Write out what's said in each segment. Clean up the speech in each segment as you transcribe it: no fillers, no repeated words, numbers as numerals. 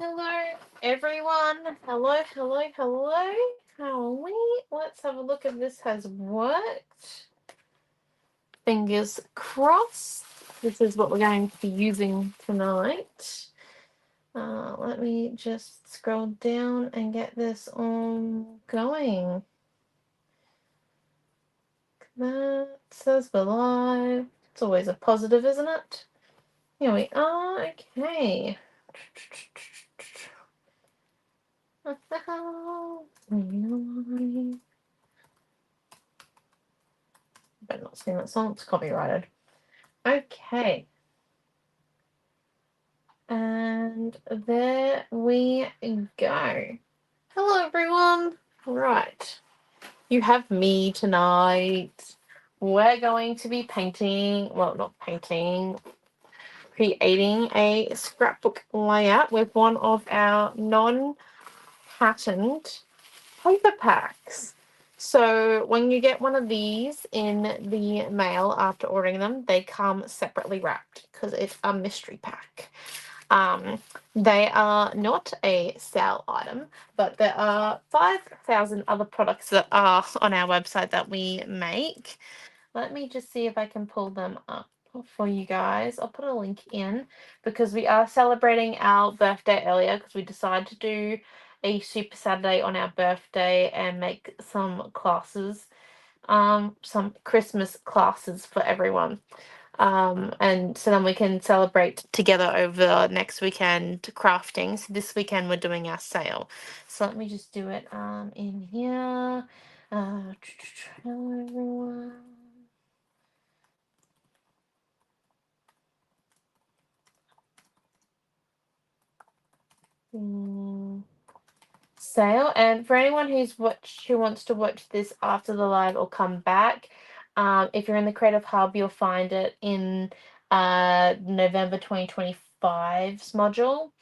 Hello, everyone. Hello, hello, hello. How are we? Let's have a look if this has worked. Fingers crossed. This is what we're going to be using tonight. Let me just scroll down and get this all going. That says we're live. It's always a positive, isn't it? Here we are. Okay. What the hell? Really? Better not sing that song, it's copyrighted. Okay. And there we go. Hello, everyone. Right. You have me tonight. We're going to be painting, well, not painting, creating a scrapbook layout with one of our non-patterned paper packs. So when you get one of these in the mail after ordering them, they come separately wrapped because it's a mystery pack. They are not a sale item, but there are 5,000 other products that are on our website that we make. Let me just see if I can pull them up for you guys. I'll put a link in because we are celebrating our birthday earlier because we decided to do a Super Saturday on our birthday and make some classes, some Christmas classes for everyone. And so then we can celebrate together over next weekend crafting. So this weekend we're doing our sale. So let me just do it in here. Hello everyone. Sale, and for anyone who wants to watch this after the live or come back, if you're in the Creative Hub, you'll find it in November 2025's module.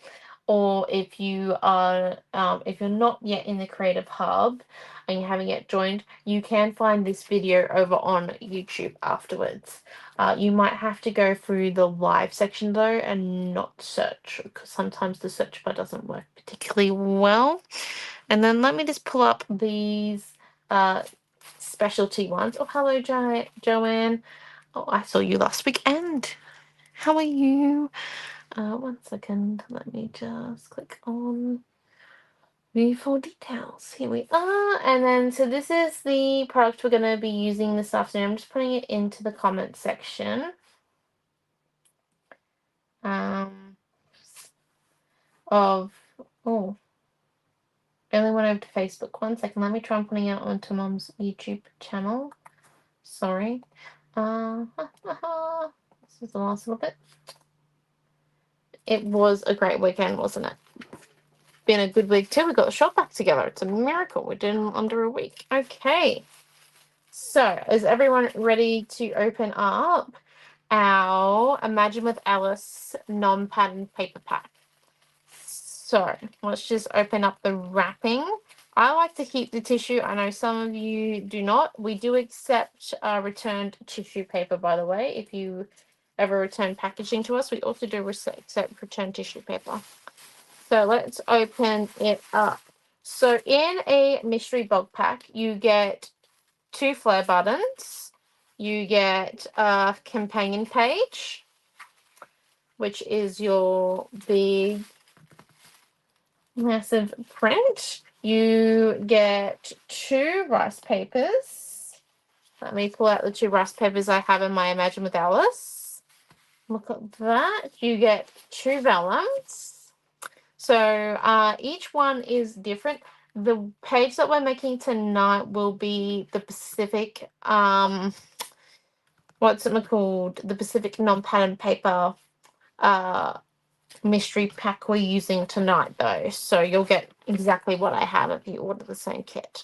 Or if you're not yet in the Creative Hub and you haven't yet joined, you can find this video over on YouTube afterwards. You might have to go through the live section though and not search, because sometimes the search bar doesn't work particularly well. And then let me just pull up these specialty ones. Oh, hello, Joanne. Oh, I saw you last weekend. How are you? 1 second. Let me just click on view for details. Here we are. And then, so this is the product we're going to be using this afternoon. I'm just putting it into the comment section. Only went over to Facebook. 1 second. Let me try and putting it onto Mom's YouTube channel. Sorry. This is the last little bit. It was a great weekend, wasn't it? Been a good week too. We got the shop back together. It's a miracle. We did it in under a week. Okay. So, is everyone ready to open up our Imagine with Alice non-patterned paper pack? So, let's just open up the wrapping. I like to keep the tissue. I know some of you do not. We do accept returned tissue paper, by the way. If you ever return packaging to us, we also do accept returned tissue paper. So let's open it up. So in a mystery bulk pack, you get 2 flare buttons. You get a companion page, which is your big, massive print. You get 2 rice papers. Let me pull out the 2 rice papers I have in my Imagine with Alice. Look at that. You get 2 vellums. So each one is different. The page that we're making tonight will be the Pacific, what's it called? The Pacific non-patterned paper mystery pack we're using tonight, though. So you'll get exactly what I have if you order the same kit.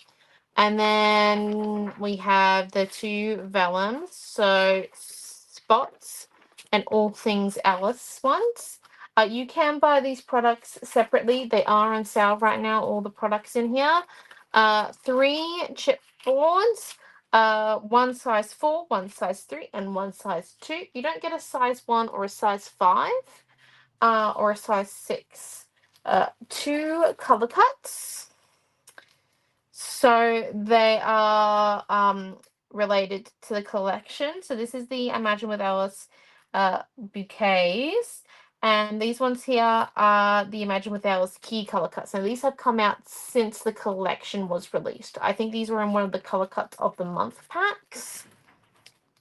And then we have the 2 vellums, so spots and all things Alice ones. You can buy these products separately. They are on sale right now, all the products in here. 3 chipboards, 1 size 4, 1 size 3, and 1 size 2. You don't get a size 1 or a size 5 or a size 6 2 color cuts. So they are related to the collection. So this is the Imagine with Alice bouquets. And these ones here are the Imagine with Alice key color cuts. So these have come out since the collection was released. I think these were in one of the color cuts of the month packs.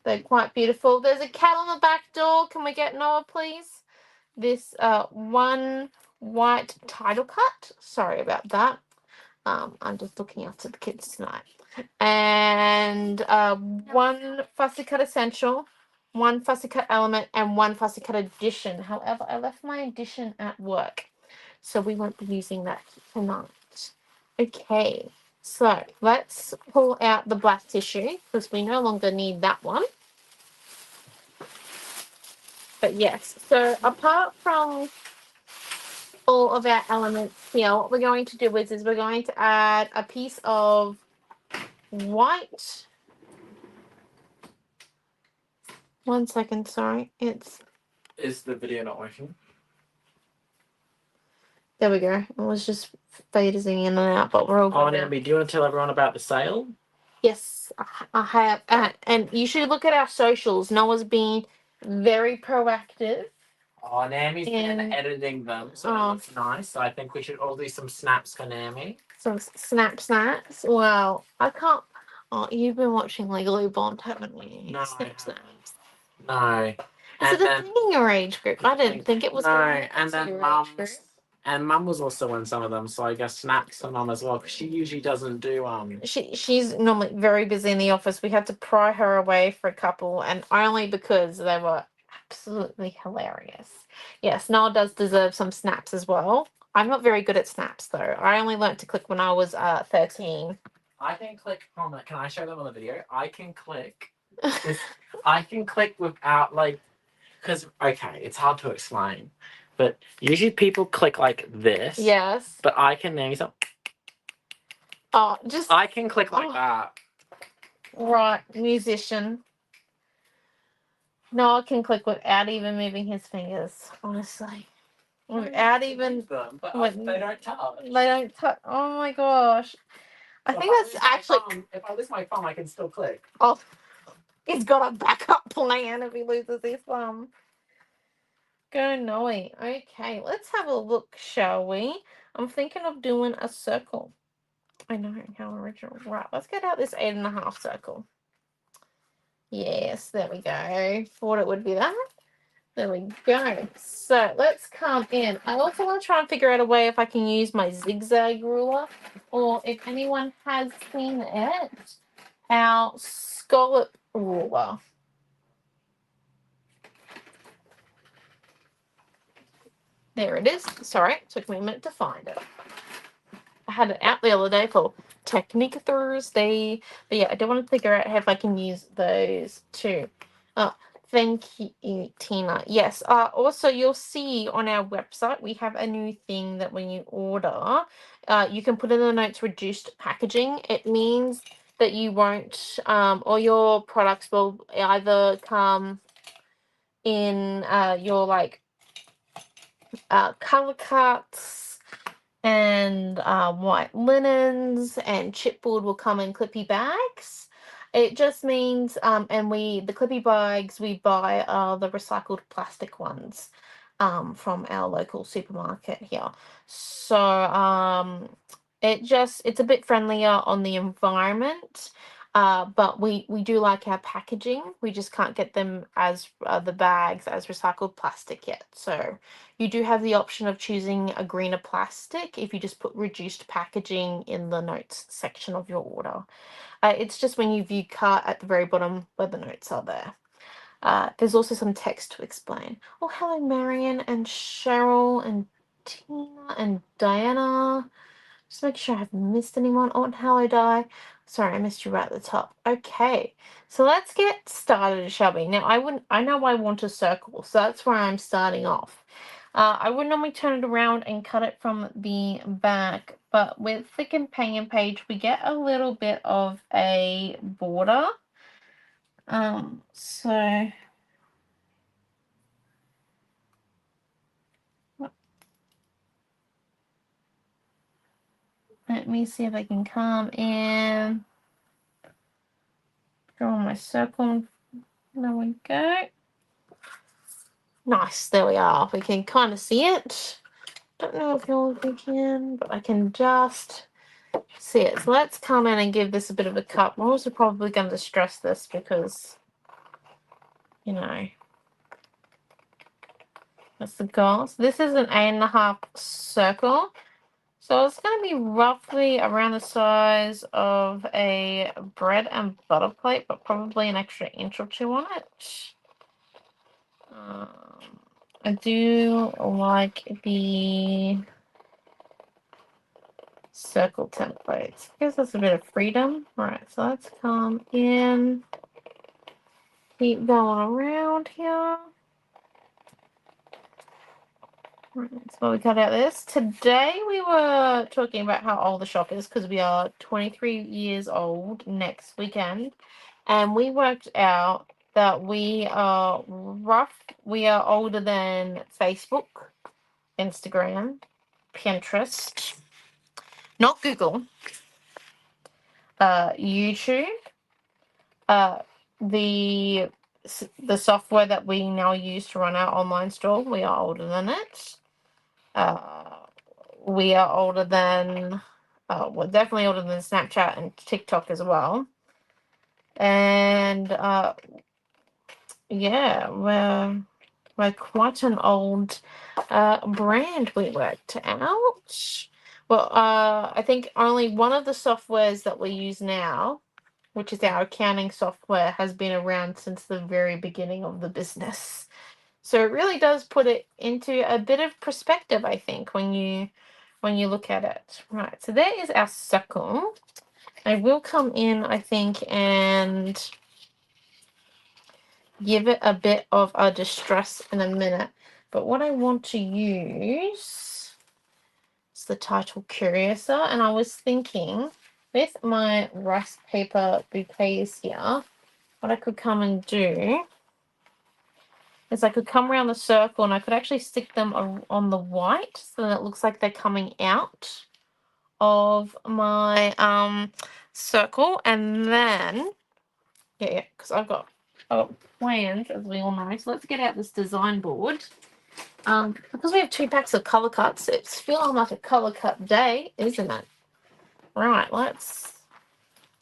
They're quite beautiful. There's a cat on the back door. Can we get Noah, please? This one white title cut. Sorry about that. I'm just looking after the kids tonight. And 1 fussy cut essential, 1 fussy cut element, and 1 fussy cut edition. However, I left my edition at work, so we won't be using that tonight. Okay, so let's pull out the black tissue because we no longer need that one. But yes, so apart from all of our elements here, what we're going to do is we're going to add a piece of white. One second, sorry. Is the video not working? There we go. It was just phasing in and out, but we're all good. Oh, Naomi, do you want to tell everyone about the sale? Yes, I have. And you should look at our socials. Noah's been very proactive. Oh, Naomi's been editing them, so it looks nice. So I think we should all do some snaps for Naomi. Some snaps. Well, I can't. Oh, you've been watching Legally Blonde, haven't you? No, Snaps. No. Is it a thing in your age group? I didn't think it was. No, and then Mum was also in some of them, so I guess snaps for Mum as well, because she usually doesn't do She's normally very busy in the office. We had to pry her away for a couple, and only because they were absolutely hilarious. Yes, Noah does deserve some snaps as well. I'm not very good at snaps though. I only learnt to click when I was 13. I can click on it. Can I show them on the video? I can click. I can click without because okay, it's hard to explain, but usually people click like this. Yes. But I can name something. Oh, just. I can click like that. Right, musician. Noah can click without even moving his fingers. Honestly. Without even. Them, but they don't touch. They don't touch. Oh my gosh. I think that's actually. If I lose my thumb, I can still click. Oh, he's got a backup plan if he loses his thumb. Go Noe. Okay, let's have a look, shall we? I'm thinking of doing a circle. I know, how original. Right, let's get out this 8.5 circle. Yes, there we go. Thought it would be that. There we go. So let's come in. I also want to try and figure out a way if I can use my zigzag ruler, or if anyone has seen it, our scallop ruler. There it is. Sorry, it took me a minute to find it. I had it out the other day for Technique Thursday. But yeah, I do want to figure out if I can use those too. Oh, thank you, Tina. Yes. Also, you'll see on our website we have a new thing that when you order, you can put in the notes reduced packaging. It means that you won't, or your products will either come in your color cuts and white linens, and chipboard will come in clippy bags. It just means and the clippy bags we buy are the recycled plastic ones from our local supermarket here. So it's a bit friendlier on the environment. But we do like our packaging. We just can't get them as the bags as recycled plastic yet. So you do have the option of choosing a greener plastic if you just put reduced packaging in the notes section of your order. It's just when you view cart at the very bottom where the notes are there. There's also some text to explain. Oh, hello, Marion and Cheryl and Tina and Diana. Just make sure I haven't missed anyone. Oh, and hello, Di. Sorry, I missed you right at the top. Okay, so let's get started, shall we? Now, I know I want a circle, so that's where I'm starting off. I would normally turn it around and cut it from the back, but with the companion page, we get a little bit of a border. So let me see if I can come in. Draw my circle. There we go. Nice, there we are. We can kind of see it. Don't know if you can, but I can just see it. So let's come in and give this a bit of a cut. We're also probably going to stress this because, you know, that's the goal. So this is an 8.5 circle. So it's going to be roughly around the size of a bread and butter plate, but probably an extra inch or two on it. I do like the circle templates. Gives us a bit of freedom. Right, so let's come in. Keep going around here. Right, so we cut out this. Today we were talking about how old the shop is because we are 23 years old next weekend. And we worked out that we are older than Facebook, Instagram, Pinterest, not Google, YouTube, the software that we now use to run our online store. We are older than it. We are older than, we're definitely older than Snapchat and TikTok as well. And yeah, we're quite an old brand. We worked out. Well, I think only one of the softwares that we use now, which is our accounting software, has been around since the very beginning of the business. So it really does put it into a bit of perspective, I think, when you look at it. Right, so there is our circle. I will come in, I think, and give it a bit of a distress in a minute. But what I want to use is the title Curiouser. And I was thinking with my rice paper bouquets here, what I could come and do is I could come around the circle and I could actually stick them on the white so that it looks like they're coming out of my circle. And then, yeah, because I've got plans, as we all know. So let's get out this design board. Because we have 2 packs of color cuts, it's feeling like a color cut day, isn't it? Right, let's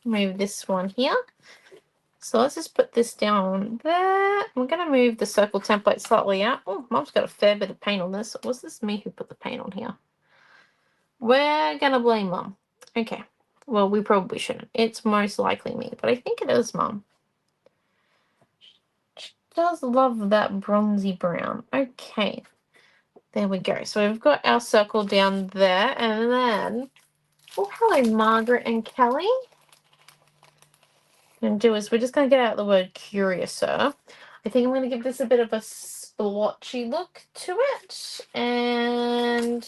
move this one here. So let's just put this down there. I'm going to move the circle template slightly out. Oh, Mum's got a fair bit of paint on this. Was this me who put the paint on here? We're going to blame Mum. Okay. Well, we probably shouldn't. It's most likely me, but I think it is Mum. She does love that bronzy brown. Okay. There we go. So we've got our circle down there, and then, oh, hello, Margaret and Kelly. What I'm going to do is we're just going to get out the word Curiouser. I think I'm going to give this a bit of a splotchy look to it, and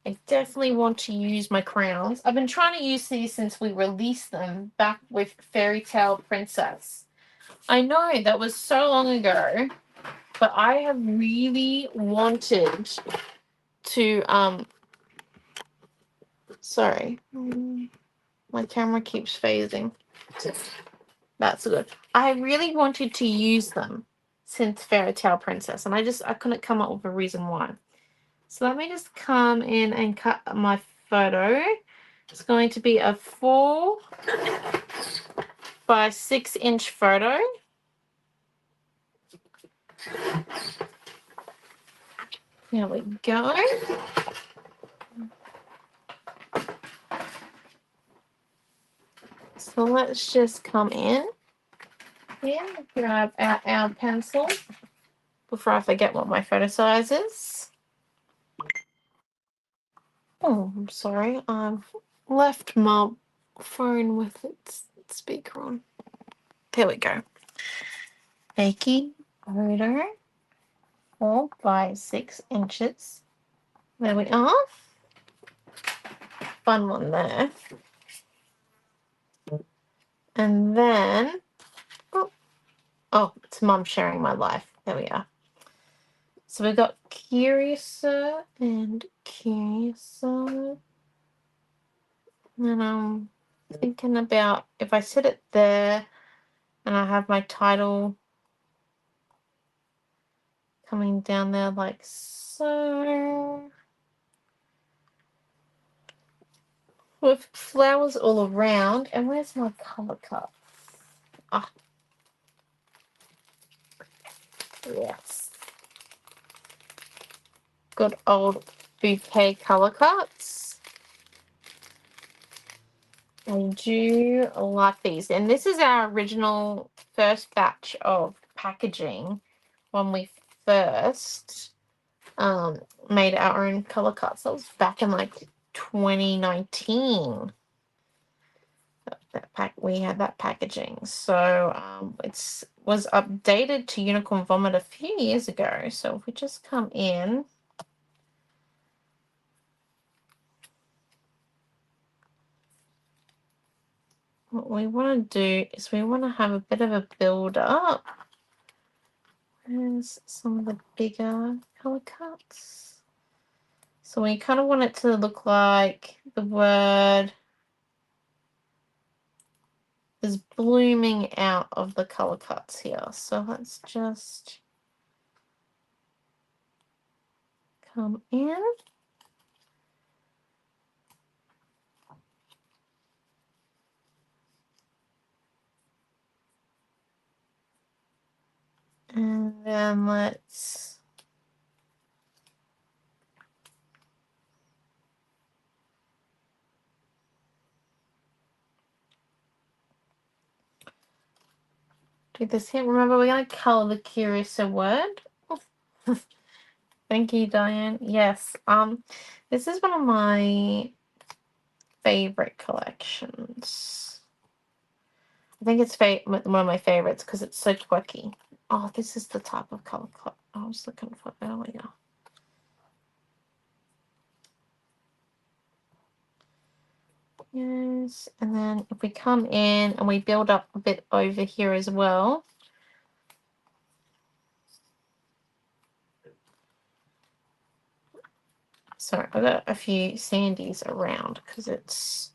I definitely want to use my crayons. I've been trying to use these since we released them back with Fairy Tale Princess. I know that was so long ago, but I have really wanted to sorry, my camera keeps phasing. That's good. I really wanted to use them since Fairy Tale Princess, and I couldn't come up with a reason why. So let me just come in and cut my photo. It's going to be a 4 by 6 inch photo. There we go. So let's just come in here, grab out our pencil before I forget what my photo size is. Oh, I'm sorry. I've left my phone with its speaker on. There we go. Making photo 4 by 6 inches. There we are. Fun one there. And then, oh, it's Mum sharing my life. There we are. So we've got Curiouser and Curiouser. And I'm thinking about if I set it there and I have my title coming down there like so, with flowers all around. And where's my color cup? Ah, yes. Good old bouquet color cuts. I do like these. And this is our original first batch of packaging when we first made our own color cuts. That was back in like 2019. We had that packaging. So it's was updated to Unicorn Vomit a few years ago. So if we just come in, what we want to do is we want to have a bit of a build up. There's some of the bigger color cuts. So we kind of want it to look like the word is blooming out of the color cuts here. So let's just come in. And then let's do this here. Remember, we're going to color the curious word. Thank you, Diane. Yes. This is one of my favorite collections. I think it's one of my favorites because it's so quirky. Oh, this is the type of color I was looking for earlier. Yes, and then if we come in and we build up a bit over here as well. Sorry, I've got a few sandies around because it's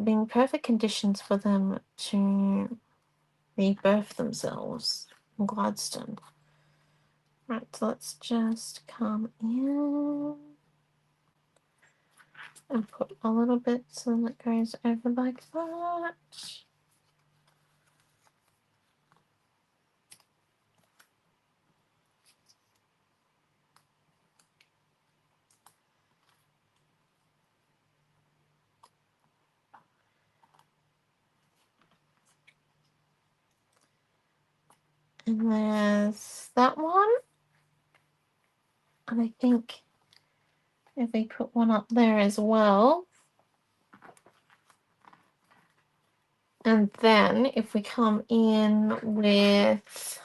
been perfect conditions for them to rebirth themselves in Gladstone. Right, so let's just come in and put a little bit so that goes over like that. And there's that one. And I think if we put one up there as well. And then if we come in with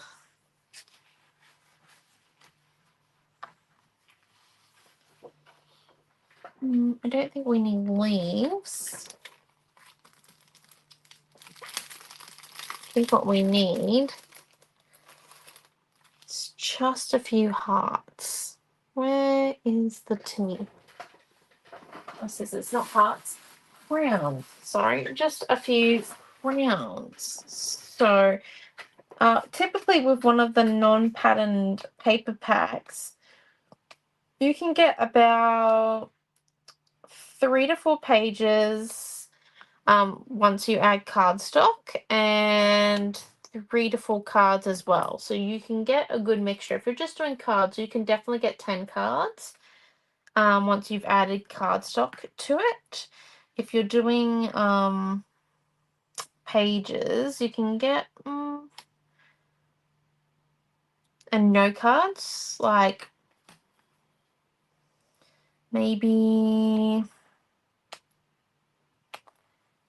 I don't think we need leaves. I think what we need is just a few hearts. Where is the T? This is it's not hearts. Crowns. Sorry, just a few crowns. So typically with one of the non-patterned paper packs, you can get about 3 to 4 pages once you add cardstock, and 3 to 4 cards as well. So you can get a good mixture. If you're just doing cards, you can definitely get 10 cards once you've added cardstock to it. If you're doing pages, you can get and no cards, like maybe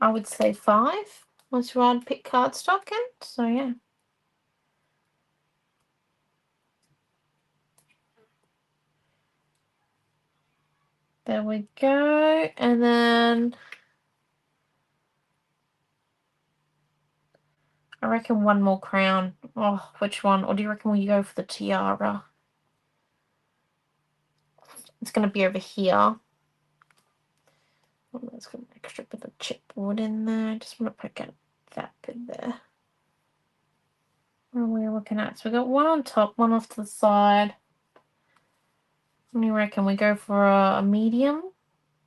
I would say 5 once you add pick cardstock in. So yeah. There we go. And then I reckon one more crown. Oh, which one? Or do you reckon we go for the tiara? It's going to be over here. Let's put an extra bit of chipboard in there. Just want to poke out that bit there. What are we looking at? So we got one on top, one off to the side. What do you reckon? We go for a medium?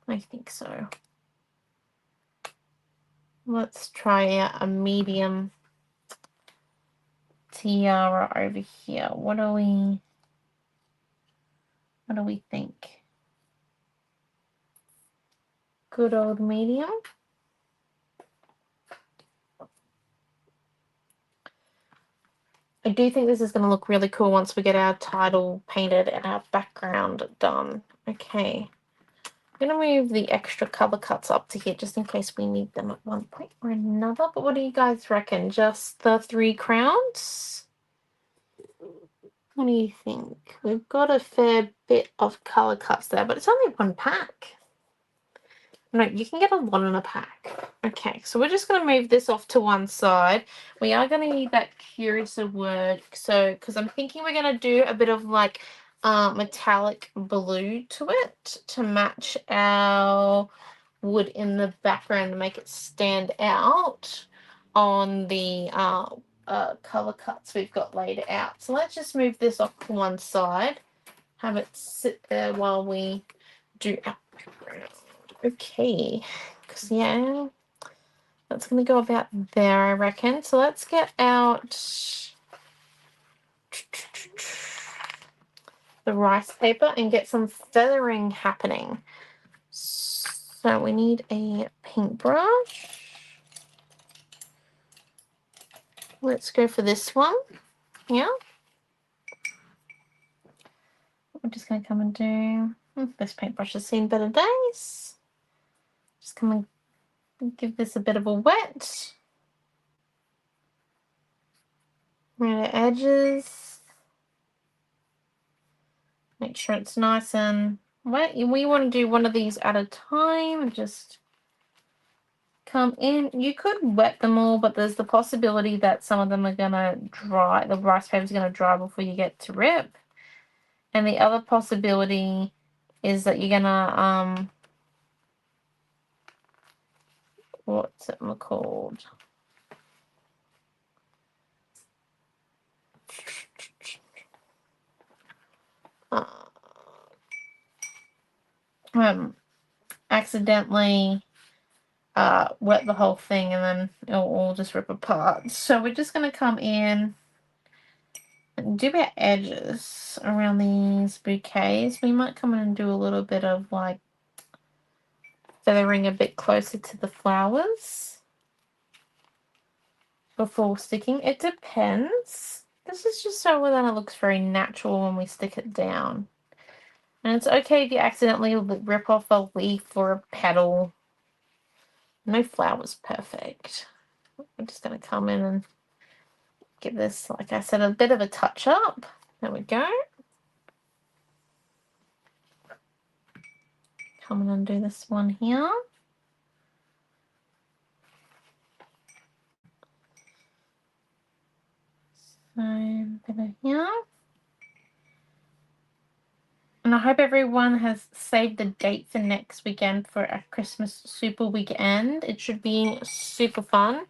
I think so. Let's try out a medium tiara over here. What do we think? Good old medium. I do think this is going to look really cool once we get our title painted and our background done. Okay. I'm going to move the extra color cuts up to here just in case we need them at one point or another. But what do you guys reckon? Just the 3 crowns? What do you think? We've got a fair bit of color cuts there, but it's only 1 pack. No, you can get a lot in a pack. Okay, so we're just going to move this off to one side. We are going to need that curious word. So, because I'm thinking we're going to do a bit of like metallic blue to it to match our wood in the background to make it stand out on the color cuts we've got laid out. So let's just move this off to one side. Have it sit there while we do our background. Okay, because yeah, that's going to go about there, I reckon. So let's get out the rice paper and get some feathering happening. So we need a paintbrush. Let's go for this one. Yeah. We're just going to come and do... this paintbrush has seen better days. Just come and give this a bit of a wet. Around the edges. Make sure it's nice and wet. We want to do one of these at a time and just come in. You could wet them all, but there's the possibility that some of them are going to dry. The rice paper is going to dry before you get to rip. And the other possibility is that you're going to, what's it called? Accidentally wet the whole thing and then it'll all just rip apart. So we're just going to come in and do our edges around these bouquets. We might come in and do a little bit of like feathering a bit closer to the flowers before sticking. It depends. This is just so that it looks very natural when we stick it down. And it's okay if you accidentally rip off a leaf or a petal. No flower's perfect. I'm just going to come in and give this, like I said, a bit of a touch up. There we go. Come in and do this one here. So, a bit of here. And I hope everyone has saved the date for next weekend for a Christmas super weekend. It should be super fun.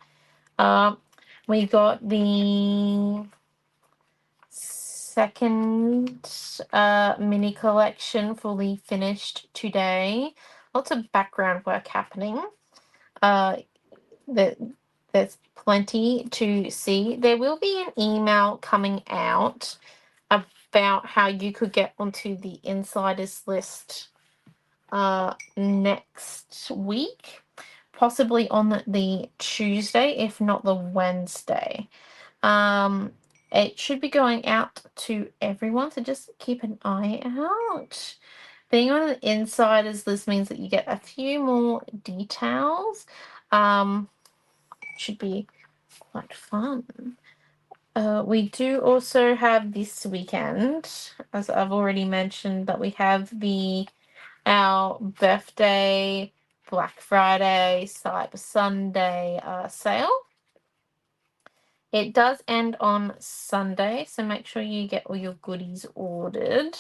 We got the second mini collection fully finished today. Lots of background work happening. There's plenty to see. There will be an email coming out about how you could get onto the insiders list next week, possibly on the Tuesday, if not the Wednesday. It should be going out to everyone, so just keep an eye out. Being on the insiders list means that you get a few more details. Should be quite fun. We do also have this weekend, as I've already mentioned, that we have our birthday, Black Friday, Cyber Sunday sale. It does end on Sunday, so make sure you get all your goodies ordered.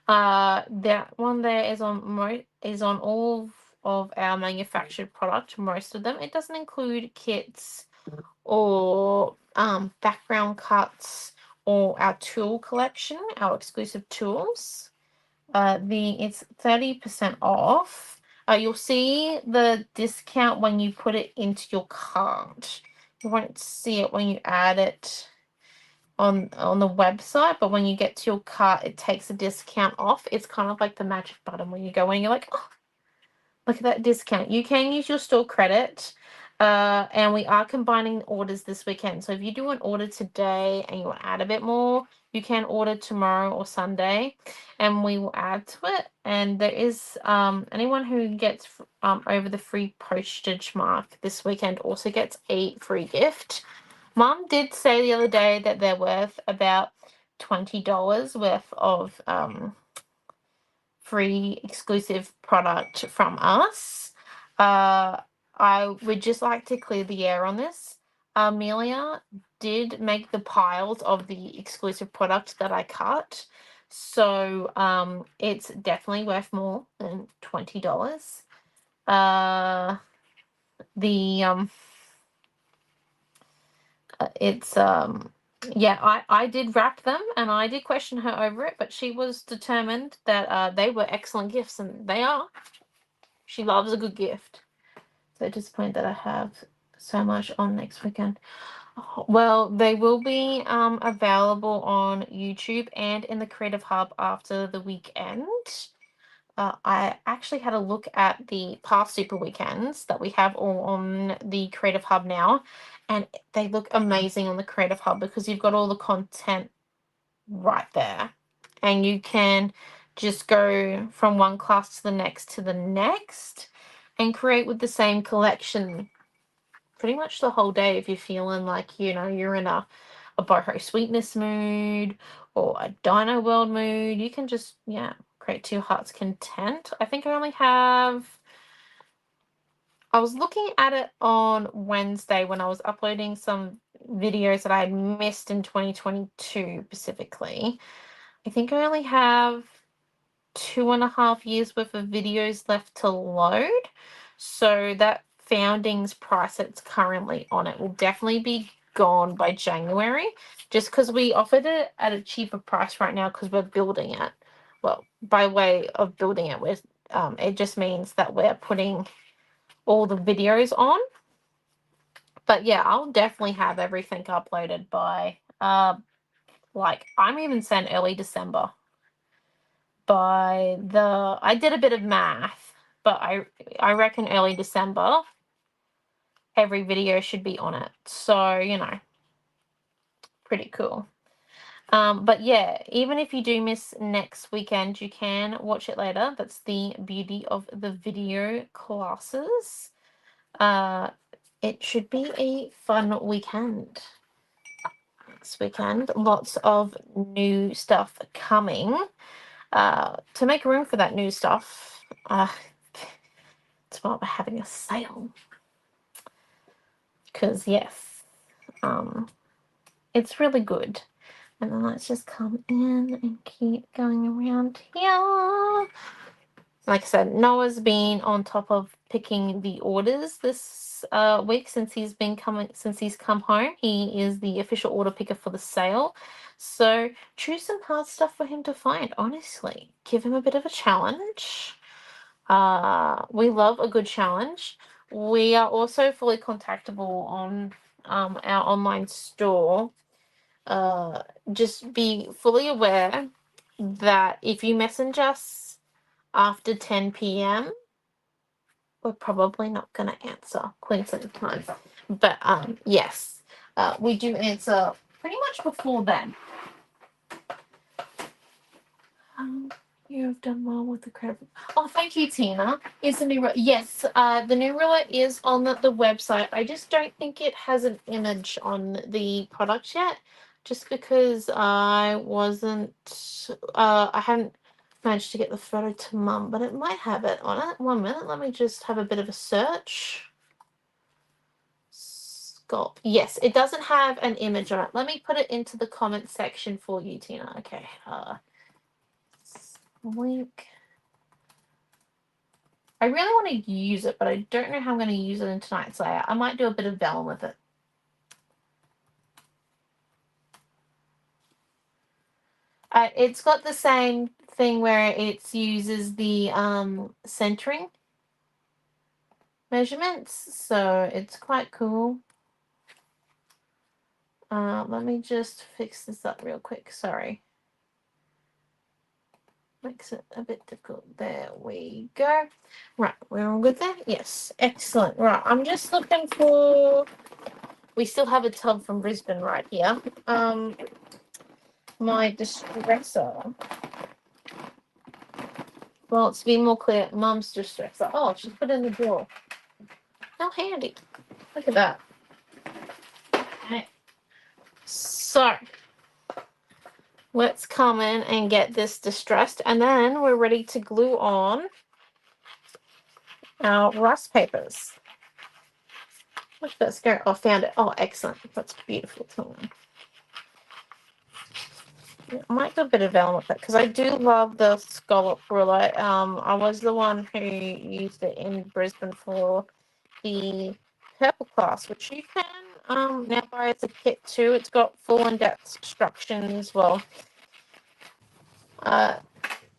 That one there is on all of our manufactured product, most of them. It doesn't include kits or background cuts or our tool collection, our exclusive tools. It's 30% off. You'll see the discount when you put it into your cart. You won't see it when you add it on the website, but when you get to your cart, it takes a discount off. It's kind of like the magic button when you go in, you're like, oh, look at that discount. You can use your store credit, and we are combining orders this weekend. So if you do an order today and you want to add a bit more, you can order tomorrow or Sunday, and we will add to it. And there is anyone who gets over the free postage mark this weekend also gets a free gift. Mum did say the other day that they're worth about $20 worth of free exclusive product from us. I would just like to clear the air on this. Amelia did make the piles of the exclusive product that I cut. So it's definitely worth more than $20. It's yeah, I did wrap them and I did question her over it, but she was determined that they were excellent gifts, and they are. She loves a good gift. So disappointed that I have so much on next weekend. Oh, well, they will be available on YouTube and in the Creative Hub after the weekend. I actually had a look at the past super weekends that we have all on the Creative Hub now, and they look amazing on the Creative Hub because you've got all the content right there, and you can just go from one class to the next and create with the same collection pretty much the whole day if you're feeling like, you're in a boho sweetness mood or a dino world mood. You can just, create to your heart's content. I think I was looking at it on Wednesday when I was uploading some videos that I had missed in 2022 specifically. I think I only have 2.5 years worth of videos left to load. So that foundings price that's currently on it will definitely be gone by January, just because we offered it at a cheaper price right now because we're building it. Well, by way of building it, it just means that we're putting all the videos on. But yeah, I'll definitely have everything uploaded by I'm even saying early December. I did a bit of math, but I reckon early December every video should be on it. So, pretty cool. But yeah, even if you do miss next weekend, you can watch it later. That's the beauty of the video classes. It should be a fun weekend. Next weekend, lots of new stuff coming. To make room for that new stuff, it's why we're having a sale. Because yes, it's really good. And then let's just come in and keep going around here. Like I said, Noah's been on top of picking the orders this week since he's come home. He is the official order picker for the sale. So choose some hard stuff for him to find, honestly. Give him a bit of a challenge. We love a good challenge. We are also fully contactable on our online store. Just be fully aware that if you message us after 10 p.m., we're probably not going to answer Queensland time. But yes, we do answer pretty much before then. You have done well with the credit. Oh, thank you, Tina. Is the new yes, the new ruler is on the website. I just don't think it has an image on the product yet, just because I hadn't managed to get the photo to Mum, but it might have it on it. 1 minute, let me just have a bit of a search. Sculpt. Yes, it doesn't have an image on it. Let me put it into the comment section for you, Tina. Okay. Link. I really want to use it, but I don't know how I'm going to use it in tonight's layout. I might do a bit of vellum with it. It's got the same thing where it uses the centering measurements, so it's quite cool. Let me just fix this up real quick. Sorry. Makes it a bit difficult. There we go. Right, we're all good there? Yes, excellent. Right, I'm just looking for... We still have a tub from Brisbane right here. My distresser. Well, to be more clear, Mum's distresser. Oh, she's put it in the drawer. How handy. Look at that. Okay. So, let's come in and get this distressed, and then we're ready to glue on our rust papers. Let's go. Oh, found it. Oh, excellent. That's beautiful. I might do a bit of vellum with it because I do love the scallop ruler. I was the one who used it in Brisbane for the purple class, which you can now buy as a kit too. It's got full in-depth instructions. Well,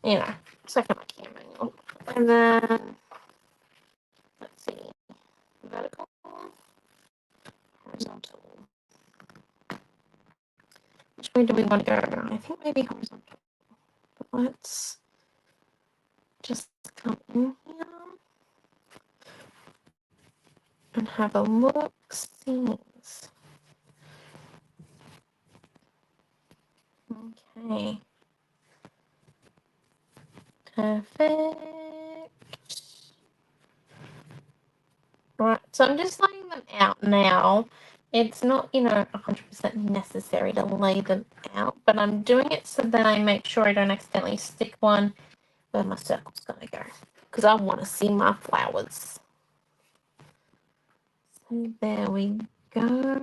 you know, second my camera manual, and then let's see, vertical, horizontal. Which way do we want to go? I think maybe horizontal. Let's just come in here and have a look. Scenes. Okay. Perfect. Right, so I'm just laying them out now. It's not, 100% necessary to lay them out, but I'm doing it so that I make sure I don't accidentally stick one where my circle's going to go, because I want to see my flowers. So there we go.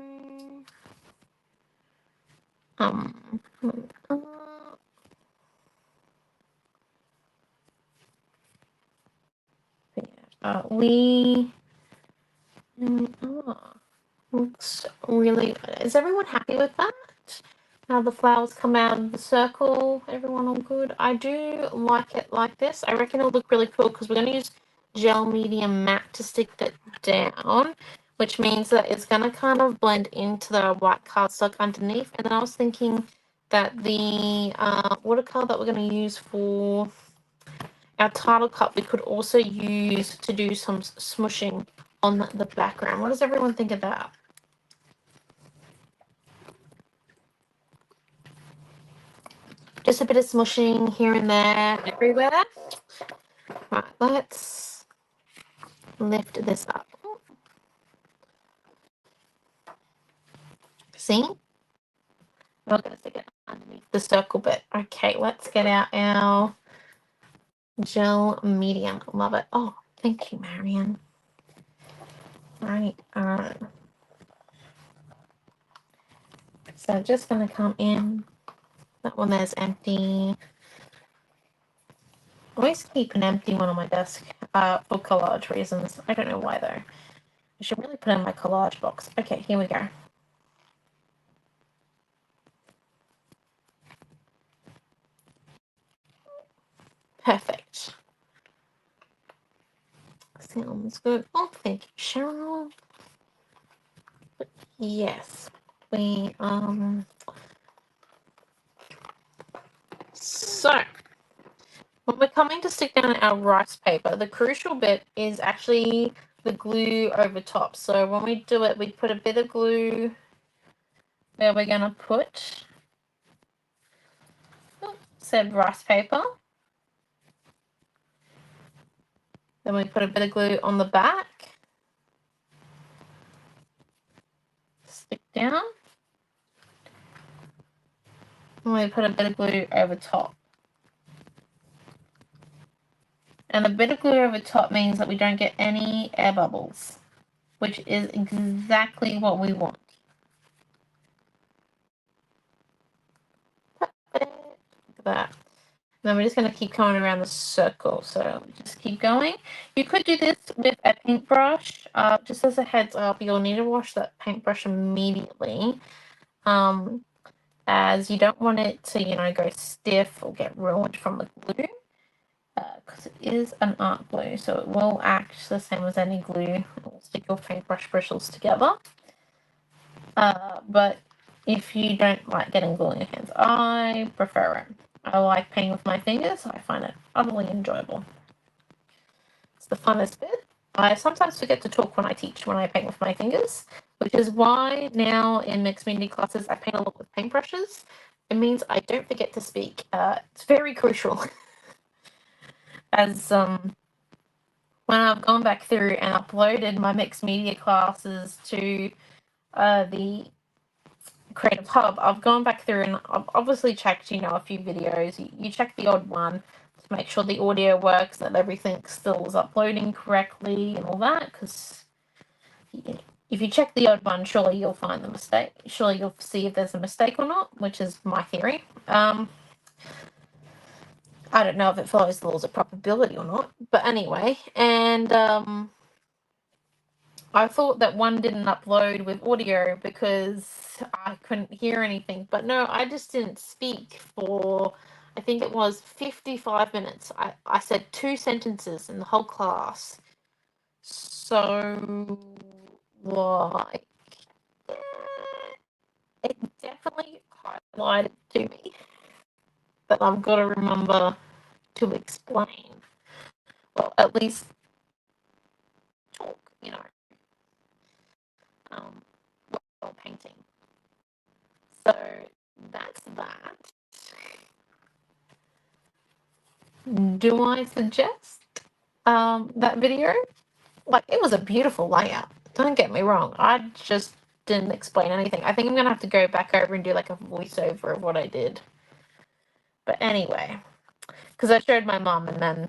Looks really good. Is everyone happy with that? How the flowers come out of the circle? Everyone all good? I do like it like this. I reckon it'll look really cool because we're going to use gel medium matte to stick that down, which means that it's going to kind of blend into the white cardstock underneath. And then I was thinking that the watercolor that we're going to use for our title cup, we could also use to do some smushing on the background. What does everyone think of that? Just a bit of smushing here and there, everywhere. Right, let's lift this up. See? We're not going to stick it underneath the circle bit. Okay, let's get out our gel medium. Love it. Oh, thank you, Marion. Right, all right. So just going to come in. That one there's empty. I always keep an empty one on my desk for collage reasons. I don't know why though. I should really put it in my collage box. Okay, here we go. Perfect. Sounds good. Oh, thank you, Cheryl. Yes, we so when we're coming to stick down our rice paper, the crucial bit is actually the glue over top. So when we do it, we put a bit of glue where we're gonna put said rice paper. Then we put a bit of glue on the back. Stick down. And we put a bit of glue over top. And a bit of glue over top means that we don't get any air bubbles, which is exactly what we want. Look at that. Then we're just going to keep going around the circle. So just keep going. You could do this with a paintbrush. Just as a heads up, you'll need to wash that paintbrush immediately. As you don't want it to, go stiff or get ruined from the glue. Because it is an art glue, so it will act the same as any glue. It will stick your paintbrush bristles together. But if you don't like getting glue in your hands, I prefer it. I like painting with my fingers. I find it utterly enjoyable. It's the funnest bit. I sometimes forget to talk when I teach when I paint with my fingers, which is why now in mixed media classes I paint a lot with paintbrushes. It means I don't forget to speak. It's very crucial. As when I've gone back through and uploaded my mixed media classes to the Creative Hub, I've gone back through and I've obviously checked, a few videos. You check the odd one to make sure the audio works, that everything still is uploading correctly and all that, because if you check the odd one, surely you'll find the mistake. Surely you'll see if there's a mistake or not, which is my theory. I don't know if it follows the laws of probability or not, but anyway, and I thought that one didn't upload with audio because I couldn't hear anything, but no, I just didn't speak for, I think it was 55 minutes. I said 2 sentences in the whole class. So, like, it definitely highlighted to me that I've got to remember to explain. Well, at least talk, while painting. So that's that. Do I suggest that video? Like, it was a beautiful layout. Don't get me wrong. I just didn't explain anything. I think I'm gonna have to go back over and do like a voiceover of what I did. But anyway, because I showed my mum and then,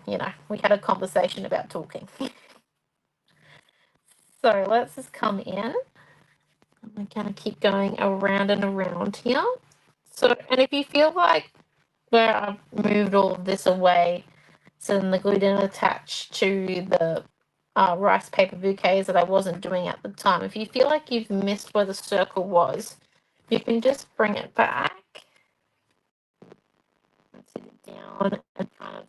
we had a conversation about talking. So let's just come in. I'm gonna keep going around and around here. So, and if you feel like where I've moved all of this away, so then the glue didn't attach to the rice paper bouquets that I wasn't doing at the time. If you feel like you've missed where the circle was, you can just bring it back and sit it down and kind of,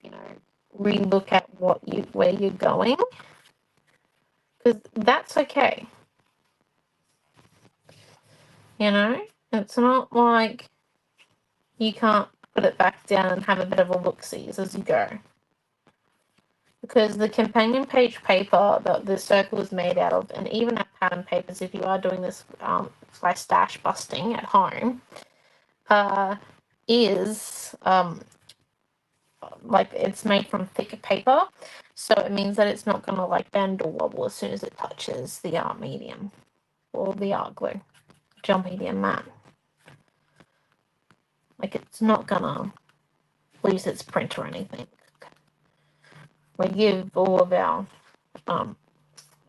re-look at where you're going, because that's okay. It's not like you can't put it back down and have a bit of a look-sees as you go. Because the companion page paper that the circle is made out of, and even our pattern papers, if you are doing this by stash busting at home, is like, it's made from thicker paper, so it means that it's not going to like bend or wobble as soon as it touches the art medium or the art glue, gel medium matte. Like, it's not gonna lose its print or anything. We give all of our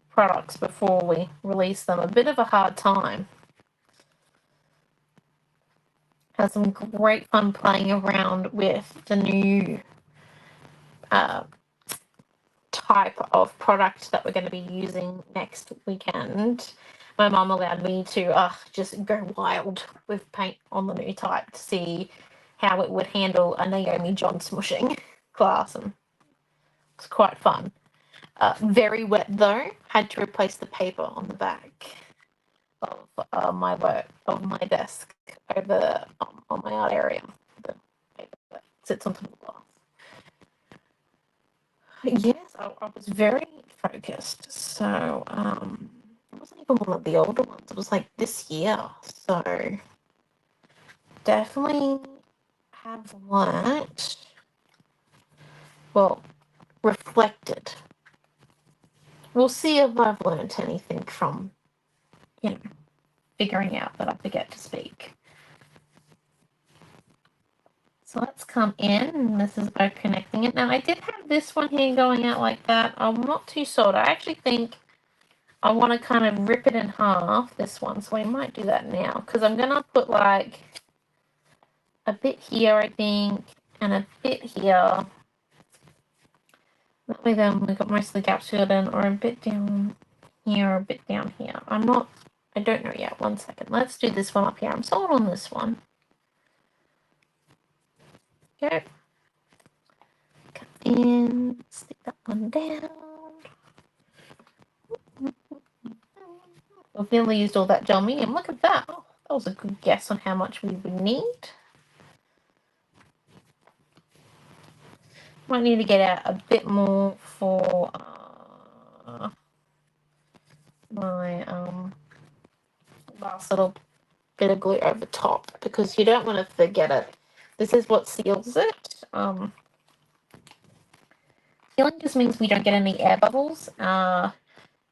products before we release them a bit of a hard time. Had some great fun playing around with the new type of product that we're going to be using next weekend. My mum allowed me to just go wild with paint on the new type to see how it would handle a Naomi-Jon smushing class, and it's quite fun. Very wet though. Had to replace the paper on the back of my desk over on my art area. The paper that sits on top of the glass. Yes, I was very focused. So it wasn't even one of the older ones. It was like this year. So definitely have learnt. Well, reflected. We'll see if I've learnt anything from, figuring out that I forget to speak. So let's come in, and this is by connecting it. Now, I did have this one here going out like that. I'm not too sold. I actually think I want to kind of rip it in half, this one, so I might do that now, because I'm going to put like a bit here, I think, and a bit here. That way then we've got most of the gaps filled in, or a bit down here, or a bit down here. I don't know yet. 1 second. Let's do this one up here. I'm sold on this one. Okay. Come in, stick that one down. We've nearly used all that gel medium. Look at that. Oh, that was a good guess on how much we would need. Might need to get out a bit more for my last little bit of glue over top, because you don't want to forget it. This is what seals it. Sealing just means we don't get any air bubbles,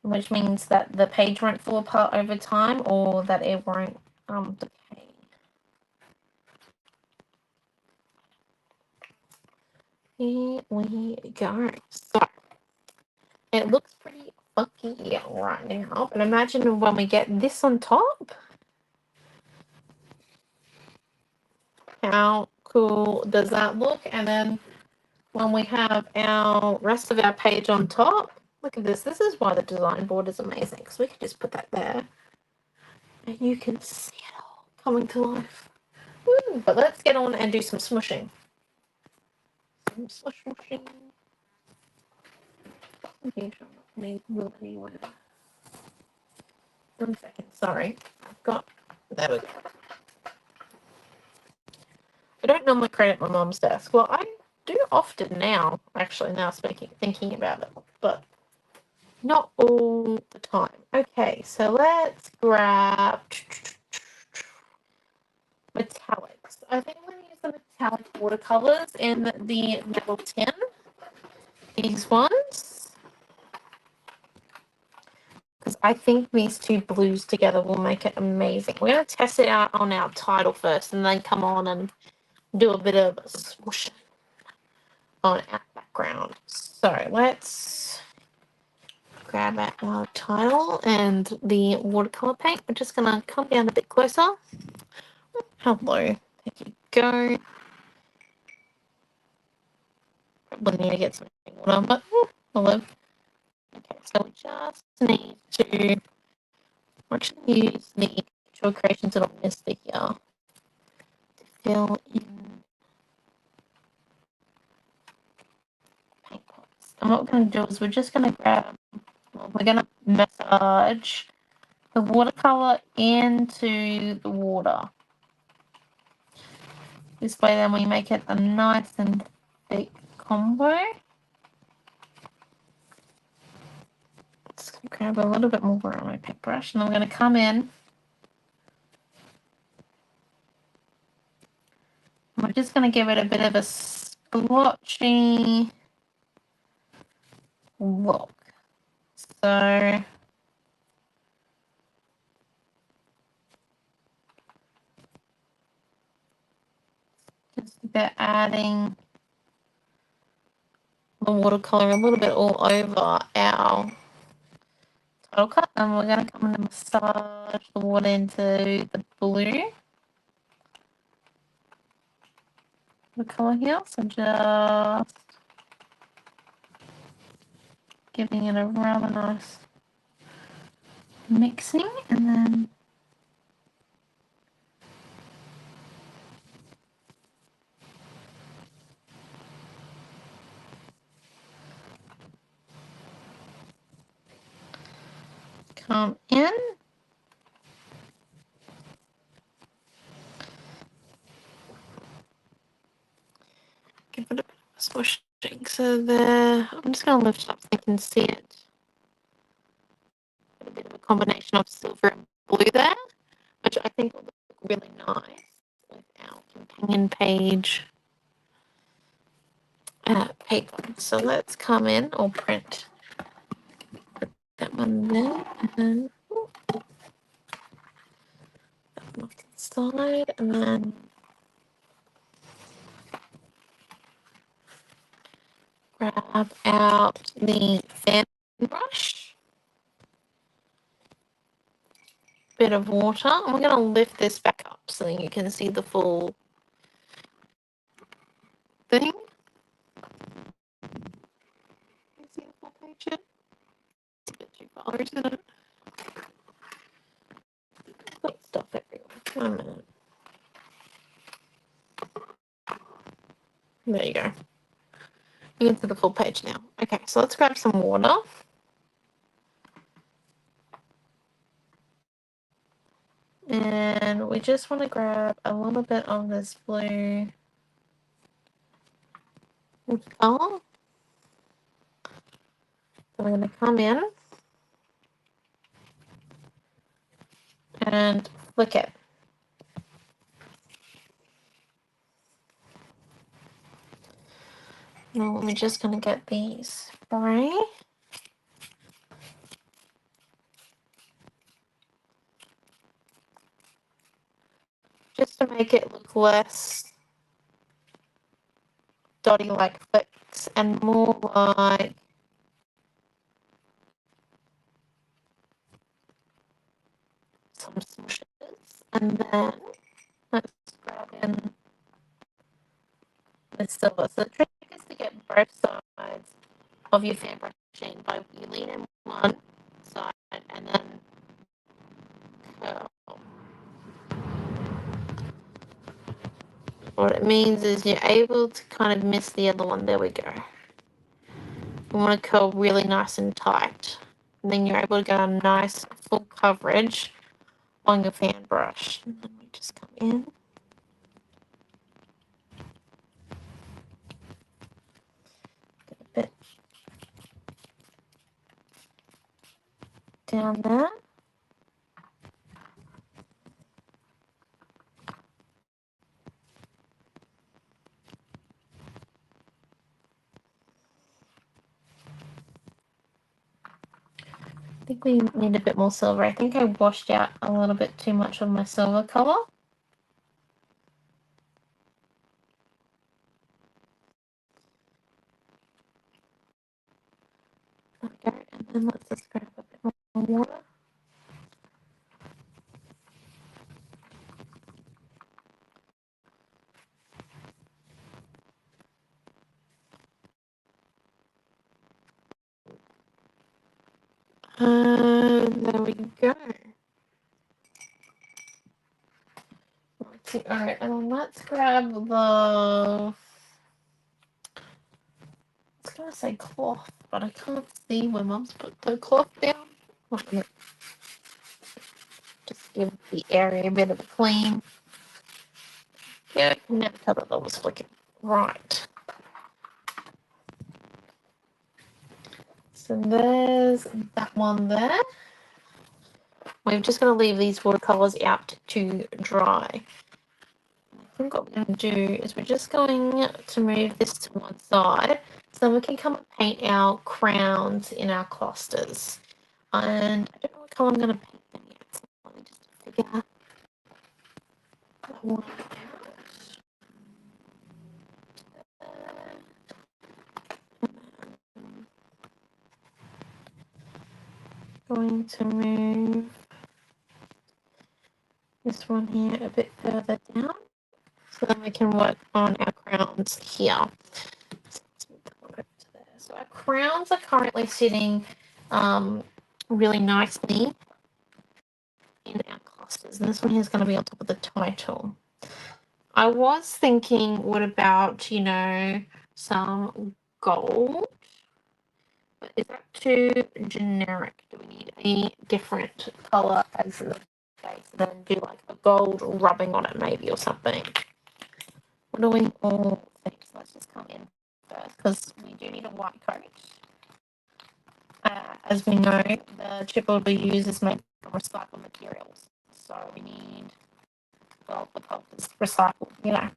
which means that the page won't fall apart over time, or that it won't decay. Here we go. So it looks pretty funky right now, but imagine when we get this on top. How cool does that look? And then when we have our rest of our page on top, look at this. This is why the design board is amazing, because we can just put that there and you can see it all coming to life. Woo, but let's get on and do some smushing. Some smushing. Anywhere. 1 second, sorry. There we go. I don't normally credit my mom's desk. Well, I do often now, actually, now thinking about it, but not all the time. Okay, so let's grab metallics. I think I'm going to use the metallic watercolors in the metal tin. These ones. Because I think these two blues together will make it amazing. We're going to test it out on our title first and then come on and do a bit of swoosh on our background. So let's grab our title and the watercolor paint. We're just going to come down a bit closer. Hello. There you go. Probably need to get some water, but hello. Okay, so we just need to actually use the Joy Creations little mister here to fill in paint pots. And what we're going to do is we're just going to we're going to massage the watercolor into the water. This way then we make it a nice and thick combo. Just going to grab a little bit more on my paintbrush, and I'm going to come in. We're just going to give it a bit of a splotchy look. So just about adding the watercolor a little bit all over our title cut, and we're going to come and massage the water into the blue. The color here, so just giving it a rather nice mixing, and then come in. Give it a bit of a swishing. So there, I'm just going to lift it up so you can see it. A bit of a combination of silver and blue there, which I think will look really nice with our companion page paper. So let's come in or print. Put that one there, and then that one off to the side, and then grab out the fan brush, bit of water, and we're going to lift this back up so that you can see the full thing. You see the full page yet? It's a bit too far, isn't it? Got stuff everywhere. 1 minute. There you go. You can see the full page now. Okay, so let's grab some water. And we just want to grab a little bit of this blue color. So we're going to come in and flick it. Now we're just going to get the spray. Just to make it look less dotty like flicks and more like some smushes. And then let's grab in the silver. So the trick is to get both sides of your fan brush in by you lean in one side and then curl. What it means is you're able to kind of miss the other one. There we go. You want to curl really nice and tight. And then you're able to get a nice full coverage on your fan brush. And then we just come in. Get a bit down there. I think we need a bit more silver. I think I washed out a little bit too much of my silver color. Okay, and then let's just grab a bit more water. There we go. Let's see. All right, and let's grab the. I was gonna say cloth, but I can't see where Mum's put the cloth down. Just give the area a bit of a clean. Yeah, I can never tell that that was flicking. Right. So there's that one there. We're just going to leave these watercolors out to dry. I think what we're going to do is we're just going to move this to one side so then we can come and paint our crowns in our clusters. And I don't know what colour I'm going to paint them yet, so let me just figure that one out. Going to move this one here a bit further down so then we can work on our crowns here. So our crowns are currently sitting really nicely in our clusters, and this one here is going to be on top of the title. I was thinking, what about, you know, some gold? But is that too generic? Do we need a different color as the base, and then do like a gold rubbing on it maybe or something? What do we all think? So let's just come in first because we do need a white coat. As we know, the chipboard we use is made from recycled materials. So we need gold with help recycled, you know,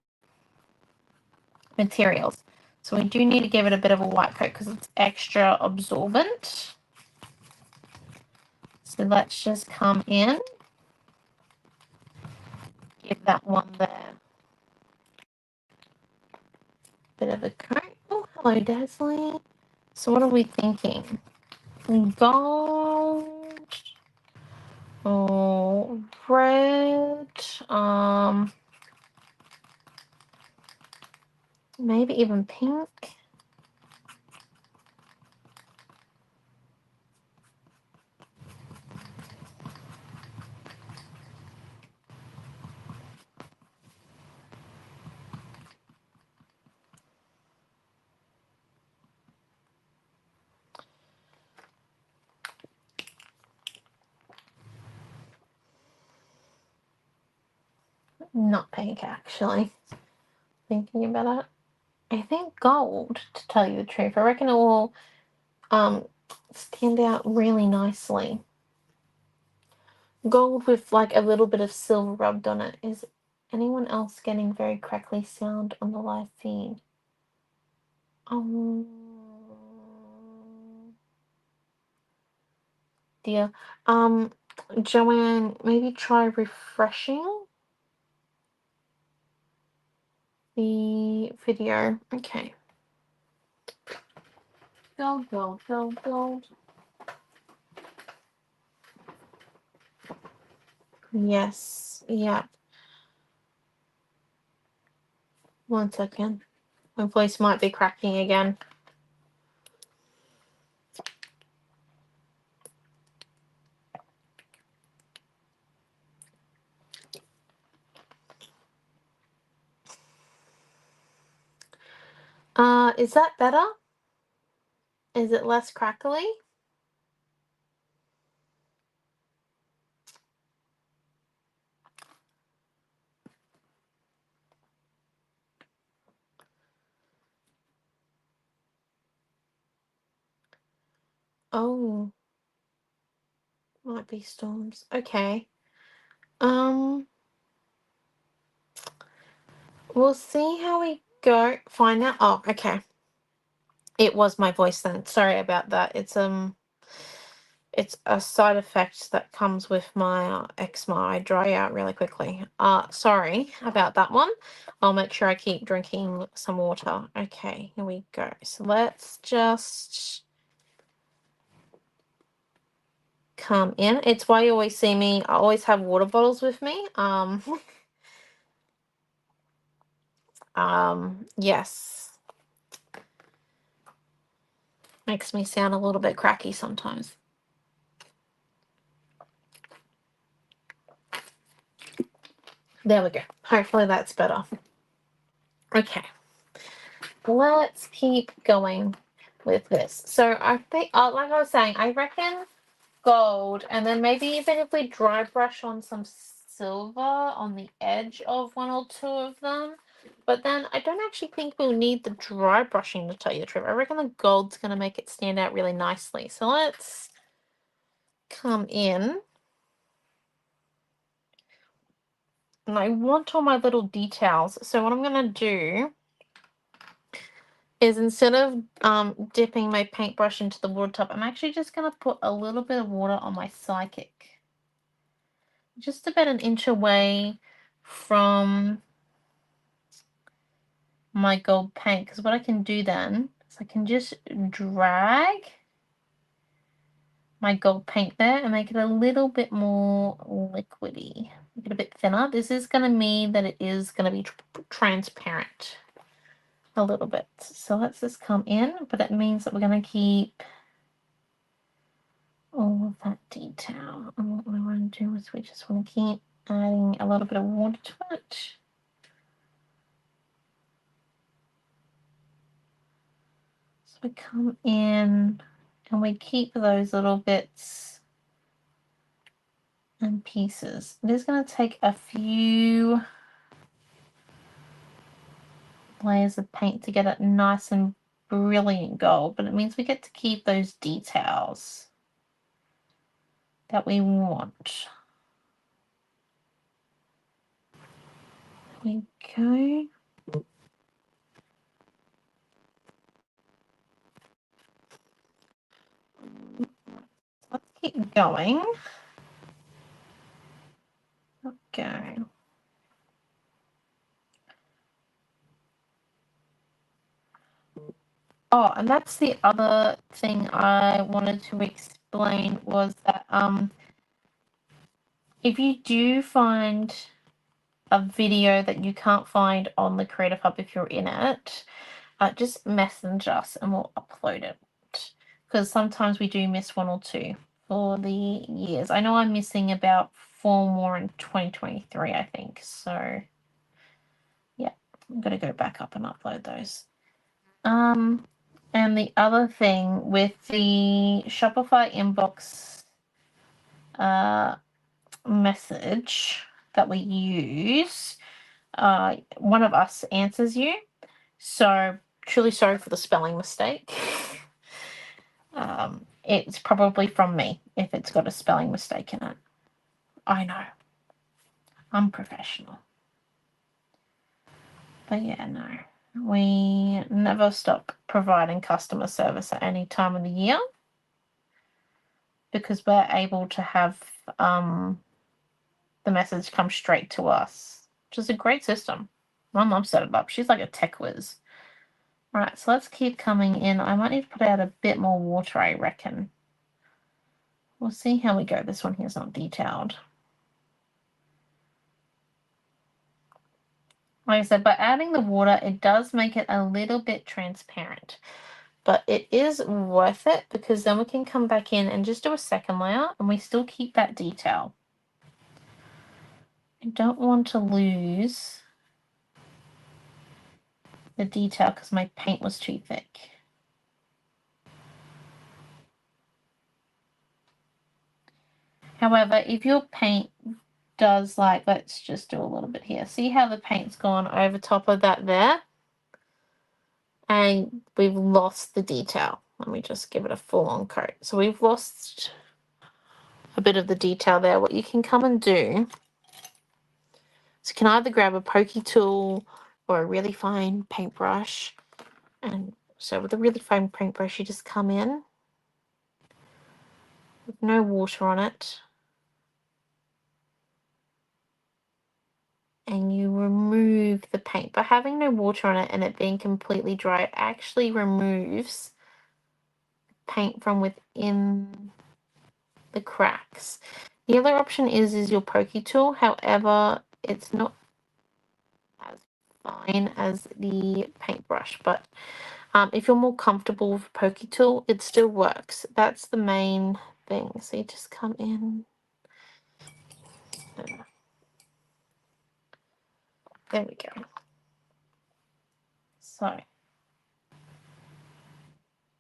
materials. So we do need to give it a bit of a white coat because it's extra absorbent. So let's just come in, give that one there bit of a coat. Oh, hello, Dazzling. So what are we thinking? Gold or red? Maybe even pink. Not pink, actually. Thinking about it. I think gold, to tell you the truth. I reckon it will stand out really nicely. Gold with like a little bit of silver rubbed on it. Is anyone else getting very crackly sound on the live feed? Dear. Joanne, maybe try refreshing the video. Okay. Gold, gold, gold, gold. Yes. Yeah. 1 second. My voice might be cracking again. Is that better? Is it less crackly? Oh. Might be storms. Okay. We'll see how we go. Find out. Oh, okay. It was my voice then. Sorry about that. It's a side effect that comes with my eczema. I dry out really quickly. Sorry about that one. I'll make sure I keep drinking some water. Okay, here we go. So let's just come in. It's why you always see me. I always have water bottles with me. Yes. Makes me sound a little bit cracky sometimes. There we go. Hopefully that's better. Okay. Let's keep going with this. So I think, like I was saying, I reckon gold, and then maybe even if we dry brush on some silver on the edge of one or two of them. But then I don't actually think we'll need the dry brushing, to tell you the truth. I reckon the gold's going to make it stand out really nicely. So let's come in. And I want all my little details. So what I'm going to do is, instead of dipping my paintbrush into the water tub, I'm actually just going to put a little bit of water on my Psychic. Just about an inch away from my gold paint. Because what I can do then is I can just drag my gold paint there and make it a little bit more liquidy. Make it a bit thinner. This is going to mean that it is going to be transparent a little bit. So let's just come in, but it means that we're going to keep all of that detail. And what we want to do is we just want to keep adding a little bit of water to it. So we come in and we keep those little bits and pieces. It is going to take a few layers of paint to get it nice and brilliant gold, but it means we get to keep those details that we want. There we go. Let's keep going. Okay. Oh, and that's the other thing I wanted to explain, was that if you do find a video that you can't find on the Creative Hub if you're in it, just message us and we'll upload it. Because sometimes we do miss one or two for the years. I know I'm missing about 4 more in 2023, I think. So, yeah, I'm going to go back up and upload those. And the other thing with the Shopify inbox message that we use, one of us answers you. So, truly sorry for the spelling mistake. It's probably from me if it's got a spelling mistake in it. I know. I'm professional. But yeah, no. We never stop providing customer service at any time of the year because we're able to have the message come straight to us, which is a great system. My mom set it up. She's like a tech whiz. All right, so let's keep coming in. I might need to put out a bit more water, I reckon. We'll see how we go. This one here is not detailed. Like I said, by adding the water, it does make it a little bit transparent. But it is worth it because then we can come back in and just do a second layer and we still keep that detail. I don't want to lose the detail because my paint was too thick. However, if your paint does, like, let's just do a little bit here. See how the paint's gone over top of that there? And we've lost the detail. Let me just give it a full-on coat. So we've lost a bit of the detail there. What you can come and do is you can either grab a pokey tool or a really fine paintbrush. And so with a really fine paintbrush, you just come in with no water on it. And you remove the paint. By having no water on it and it being completely dry, it actually removes paint from within the cracks. The other option is your pokey tool. However, it's not as fine as the paintbrush. But if you're more comfortable with a pokey tool, it still works. That's the main thing. So you just come in. There we go. So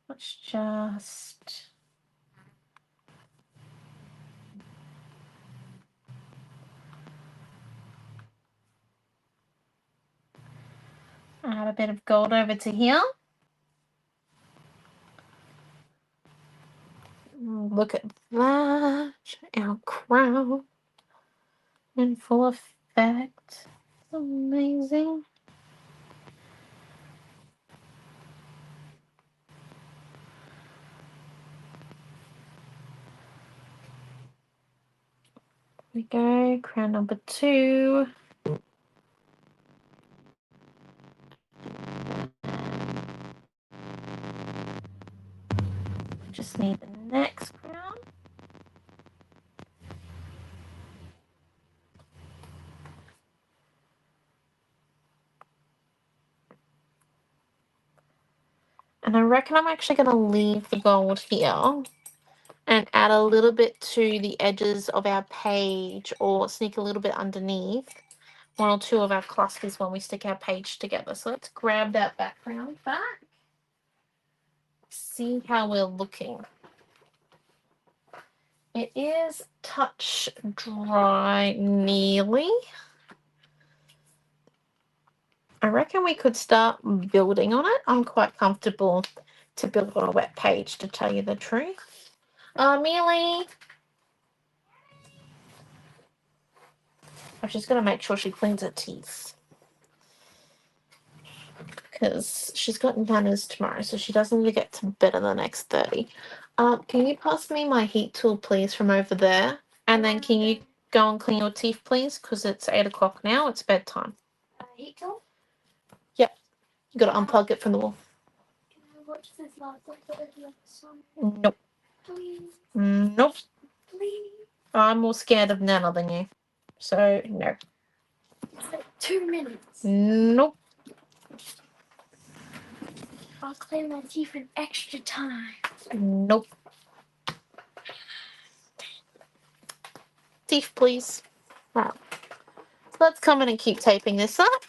let's just add a bit of gold over to here. Look at that, our crown in full effect. It's amazing. There we go, crown number 2. Just need the next crown. And I reckon I'm actually going to leave the gold here and add a little bit to the edges of our page or sneak a little bit underneath 1 or 2 of our clusters when we stick our page together. So let's grab that background back. See how we're looking. It is touch dry nearly. I reckon we could start building on it. I'm quite comfortable to build on a wet page, to tell you the truth. Mealy. I'm just going to make sure she cleans her teeth. Because she's got manners tomorrow, so she doesn't need to get to bed in the next 30. Can you pass me my heat tool, please, from over there? And then can you go and clean your teeth, please? Because it's 8 o'clock now. It's bedtime. Heat tool? Yep. You got to unplug it from the wall. Can I watch this last episode of song? Nope. Please. Nope. Please. I'm more scared of Nana than you. So, no. 2 minutes. Nope. I'll clean my teeth in extra time. Nope. Teeth, please. Right. So let's come in and keep taping this up.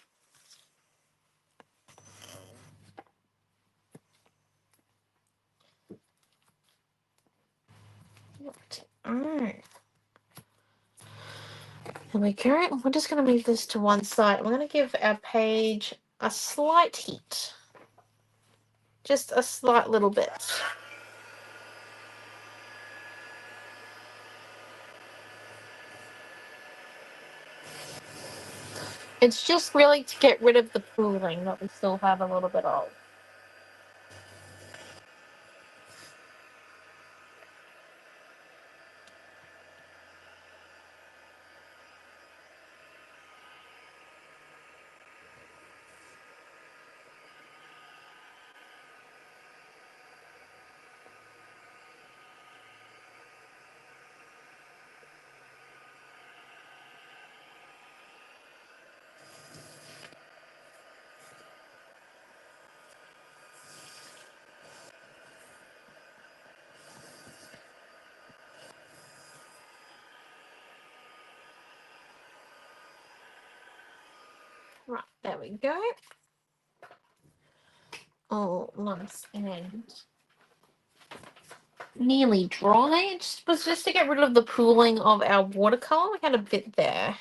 Alright. There we go. We're just going to move this to one side. We're going to give our page a slight heat. Just a slight little bit. It's just really to get rid of the pooling that we still have a little bit of. Right, there we go. Oh, nice and nearly dry. It was just to get rid of the pooling of our watercolor. We had a bit there.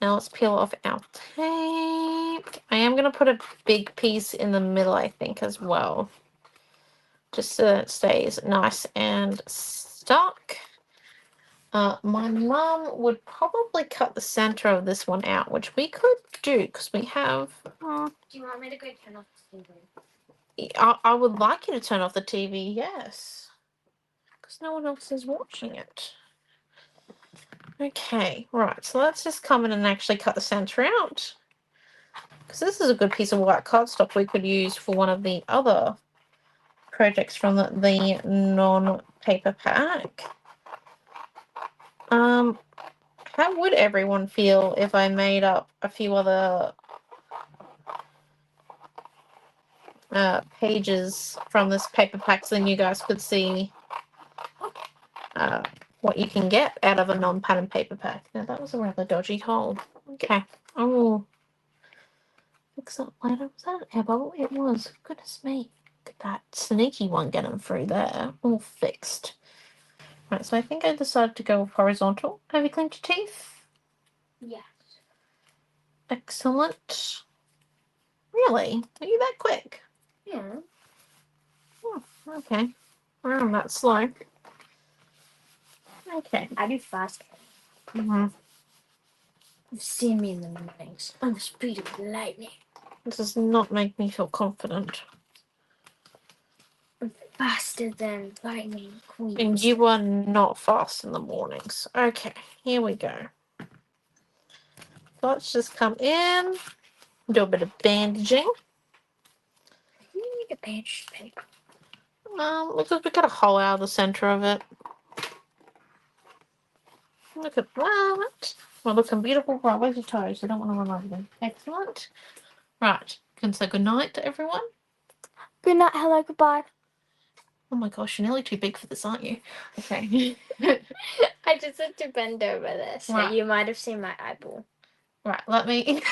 Now let's peel off our tape. I am going to put a big piece in the middle, I think, as well. Just so that it stays nice and stuck. My mum would probably cut the center of this one out, which we could do because we have... Do you want me to go turn off the TV? I would like you to turn off the TV, yes. Because no one else is watching it. Okay, right. So let's just come in and actually cut the center out. Because this is a good piece of white cardstock we could use for one of the other projects from the non-paper pack. How would everyone feel if I made up a few other pages from this paper pack so then you guys could see what you can get out of a non-pattern paper pack? Now that was a rather dodgy hole. Okay, I will fix that later. Was that an air bubble? It was. Goodness me. Look at that sneaky one getting through there. All fixed. Right, so I think I decided to go horizontal. Have you cleaned your teeth? Yes. Excellent. Really? Are you that quick? Yeah. Oh, okay. Well, I'm that slow. Okay. I do fast. Mm-hmm. You've seen me in the mornings on the speed of lightning. This does not make me feel confident. I'm faster than lightning queen. And you are not fast in the mornings. Okay, here we go. Let's just come in, do a bit of bandaging. You need a bandage paper. Looks like we got a hole out of the center of it. Look at that. We're looking beautiful. Right, where's your toes? I don't want to run over them. Excellent. Right, can say good night to everyone. Good night, hello, goodbye. Oh my gosh, you're nearly too big for this, aren't you? Okay. I just had to bend over this, so Right. you might have seen my eyeball. Right, let me...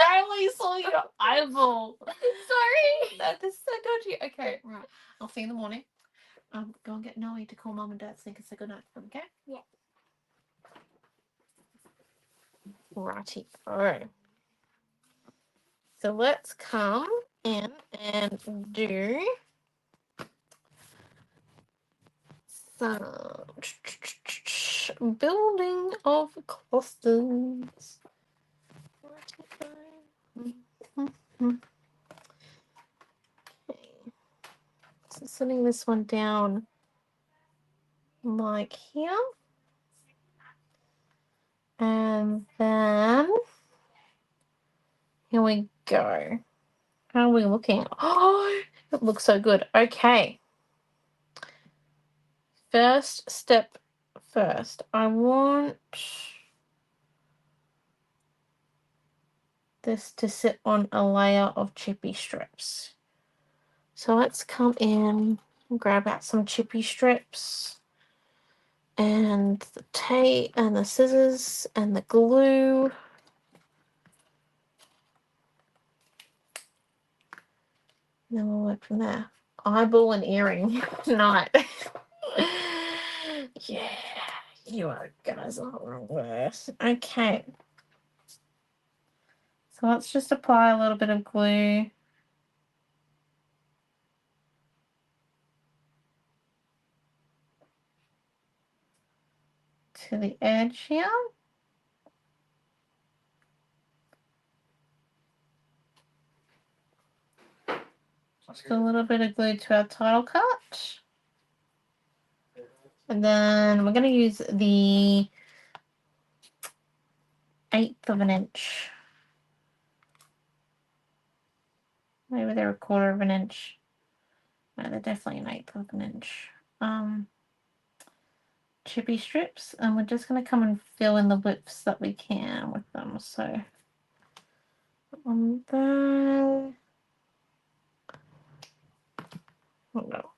I only saw your eyeball. Sorry. That is so dodgy. Okay, right. I'll see you in the morning. Go and get Noe to call Mum and Dad so they can say good night to them, okay? Yeah. Righty. Alright. So let's come in and do some building of clusters. Okay. So setting this one down like here. And then here we go. How are we looking? Oh, it looks so good. Okay. First step first. I want this to sit on a layer of chippy strips. So let's come in and grab out some chippy strips and the tape and the scissors and the glue. And then we'll work from there. Eyeball and earring night. Yeah, you guys are the worst. Okay. So let's just apply a little bit of glue to the edge here. Just a little bit of glue to our title cut. And then we're going to use the 1/8 of an inch. Maybe they're 1/4 of an inch. No, they're definitely 1/8 of an inch. Chippy strips, and we're just going to come and fill in the widths that we can with them. So on there. Oh, no.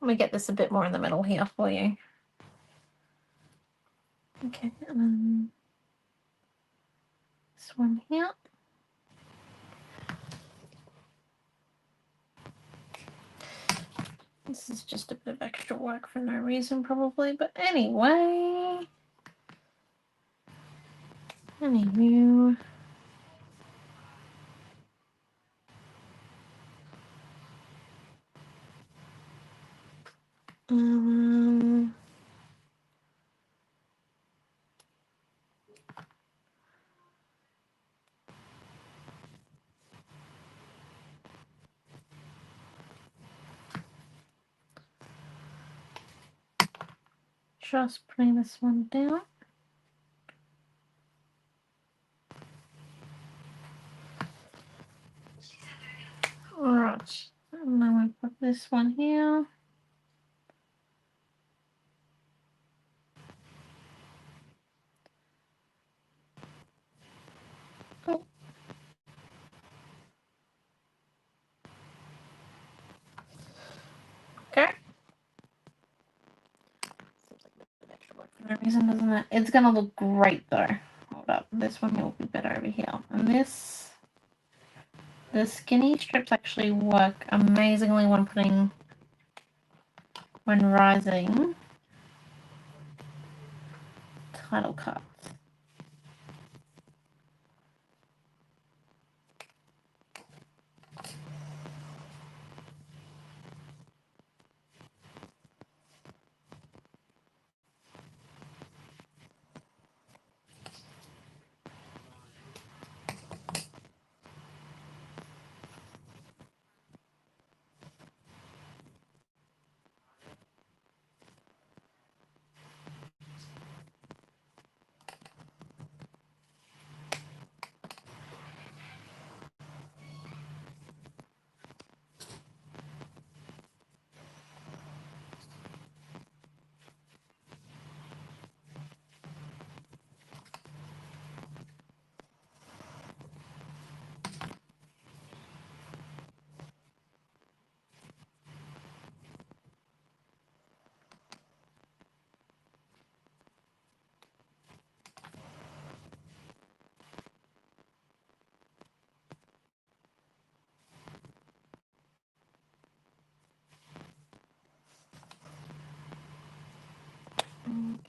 Let me get this a bit more in the middle here for you. Okay, this one here. This is just a bit of extra work for no reason, probably, but anyway. Anywho. Just putting this one down. Alright, and then we put this one here. Oh. Okay. Seems like a bit of extra work for no reason, doesn't it? It's gonna look great though. Hold up, this one will be better over here. And this, the skinny strips actually work amazingly when rising title cuts.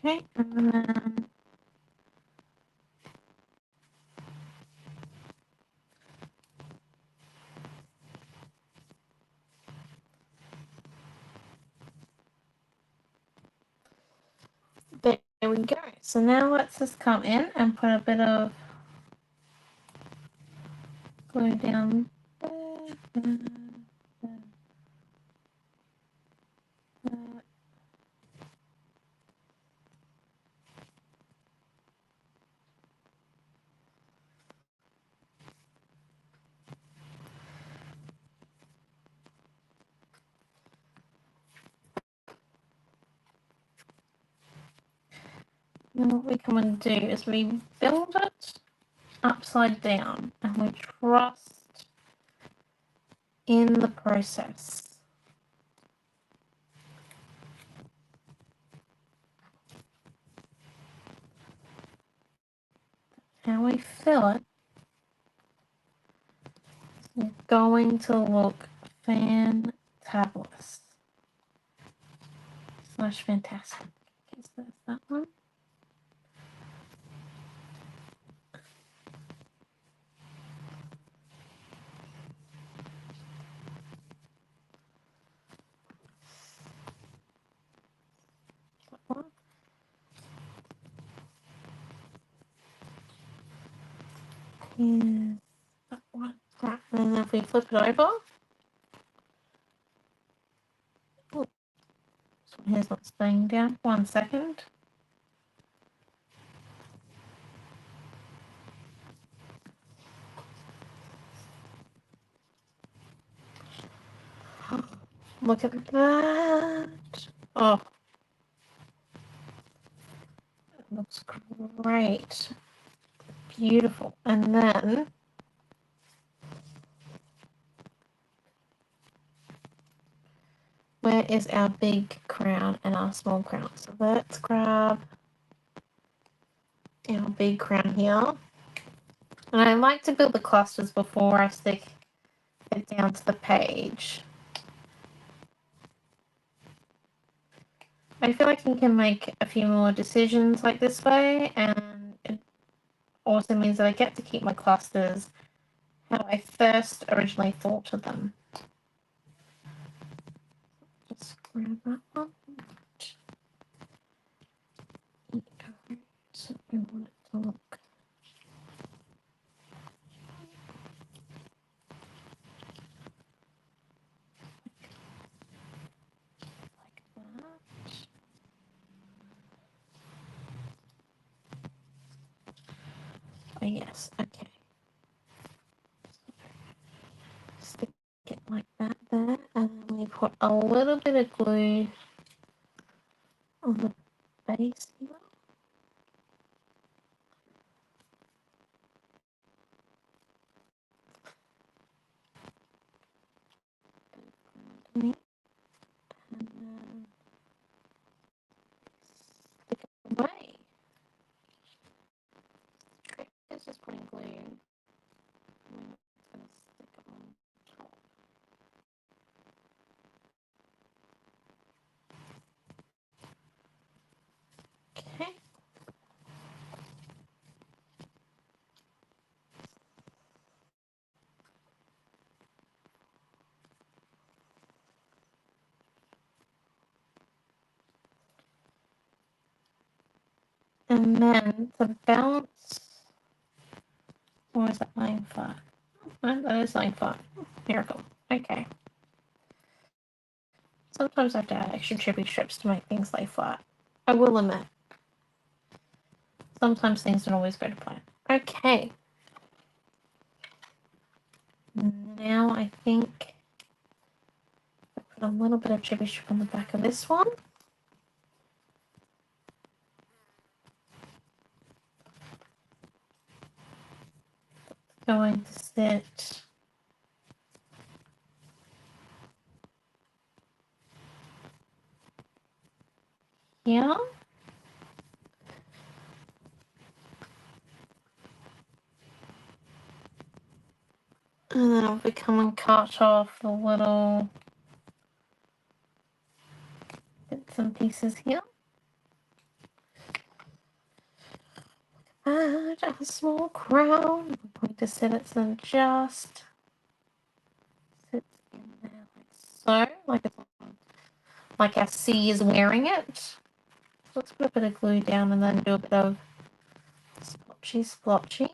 Okay, and then there we go. So now let's just come in and put a bit of glue down there. Then what we come and do is we build it upside down and we trust in the process. How we fill it is going to look fantabulous. Slash fantastic. Okay, so there's that one. And that one. Right. And then if we flip it over, oh, this one here's not staying down. 1 second. Look at that. Oh, it looks great. Beautiful. And then where is our big crown and our small crown? So let's grab our big crown here. And I like to build the clusters before I stick it down to the page. I feel like you can make a few more decisions like this way, and it also means that I get to keep my clusters how I first originally thought of them. Just grab that one. So we want it to look like that. Oh yes, okay. Stick it like that there, and then we put a little bit of glue on the base here. And then stick it away. The trick is just putting glue when it's going to stick on top. Okay. And then the balance, or is that line 5? Oh, that is line 5. Miracle. Okay. Sometimes I have to add extra chippy strips to make things lay flat. I will admit. Sometimes things don't always go to plan. Okay. Now I think I put a little bit of chippy strip on the back of this one. Going to sit here. And then I'll be coming cut off the little bits and pieces here. Add a small crown. I'm going to set it so just sits in there like so, like our C is wearing it. Let's put a bit of glue down and then do a bit of splotchy splotchy.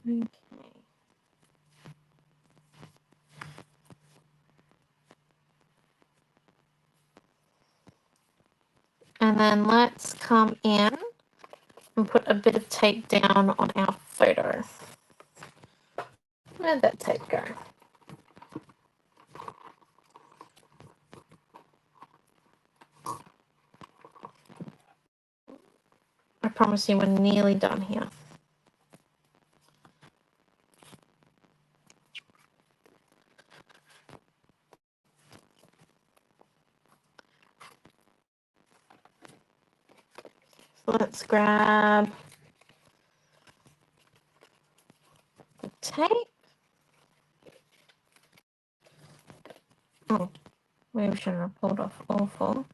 Okay. And then let's come in and put a bit of tape down on our photo. Where'd that tape go? see we're nearly done here. So let's grab the tape. Oh, maybe we shouldn't have pulled off all four.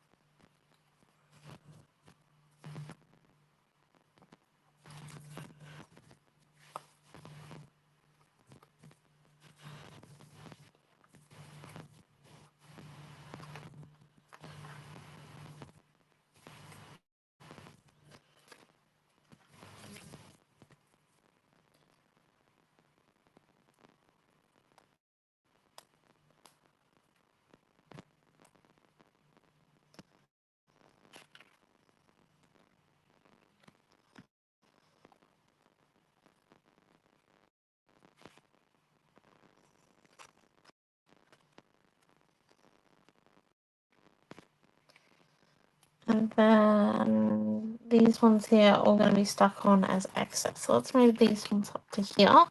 And then these ones here are all going to be stuck on as excess. So let's move these ones up to here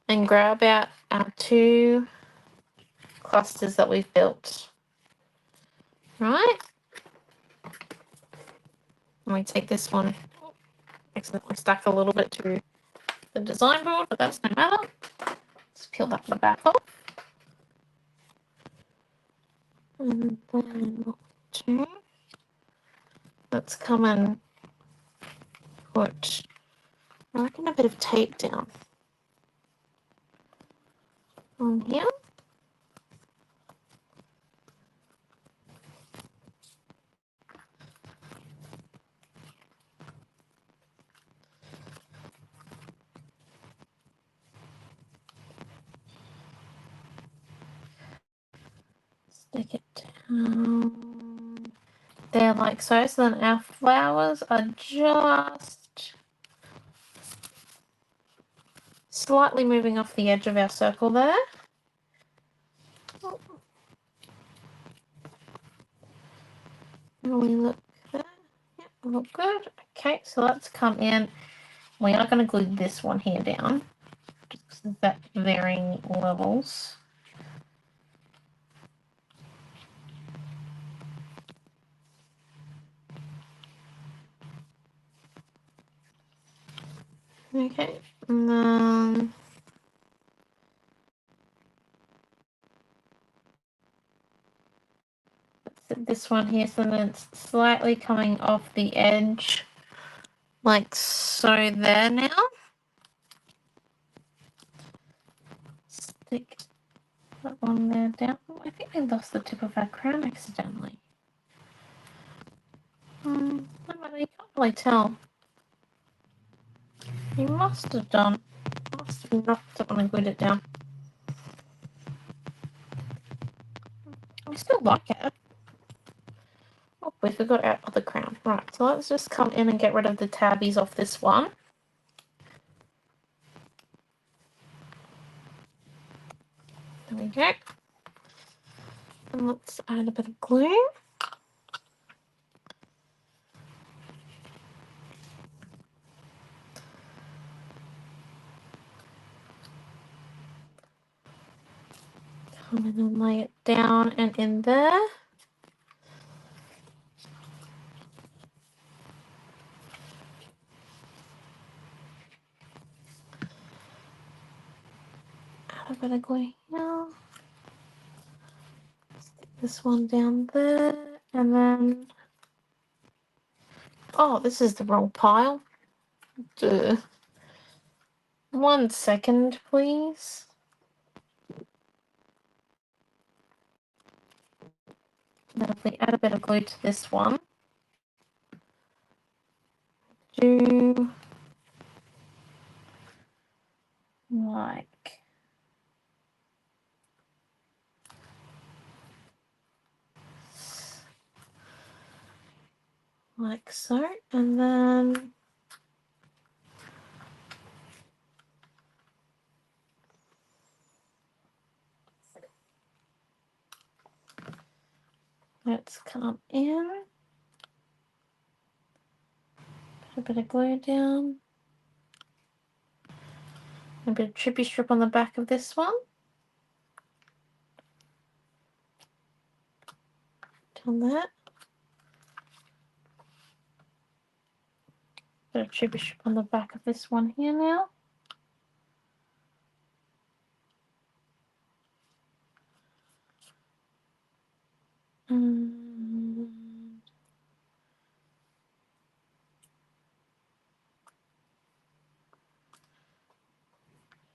and grab out our 2 clusters that we've built. Right? And we take this one, accidentally stuck a little bit to the design board, but that's no matter. Let's peel that one back off. And then what we do, let's come and put, I reckon, a bit of tape down on here. Stick it down there like so. So then our flowers are just slightly moving off the edge of our circle there. And we look there. Yeah, look good. Okay, so let's come in. We are going to glue this one here down, just because of that varying levels. Okay, and then this one here, so then it's slightly coming off the edge, like so there now. Stick that one there down. Oh, I think we lost the tip of our crown accidentally. You can't really tell. You must have done. Must have knocked it when I glued it down. I still like it. Oh, we forgot our other crown. Right, so let's just come in and get rid of the tabbies off this one. There we go. And let's add a bit of glue. Come in and lay it down and in there. Add a bit of glue here. Stick this one down there. And then, oh, this is the wrong pile. Duh. 1 second, please. Now if we add a bit of glue to this one, do like so, and then let's come in, put a bit of glue down. A bit of trippy strip on the back of this one. Down that. Bit of trippy strip on the back of this one here now.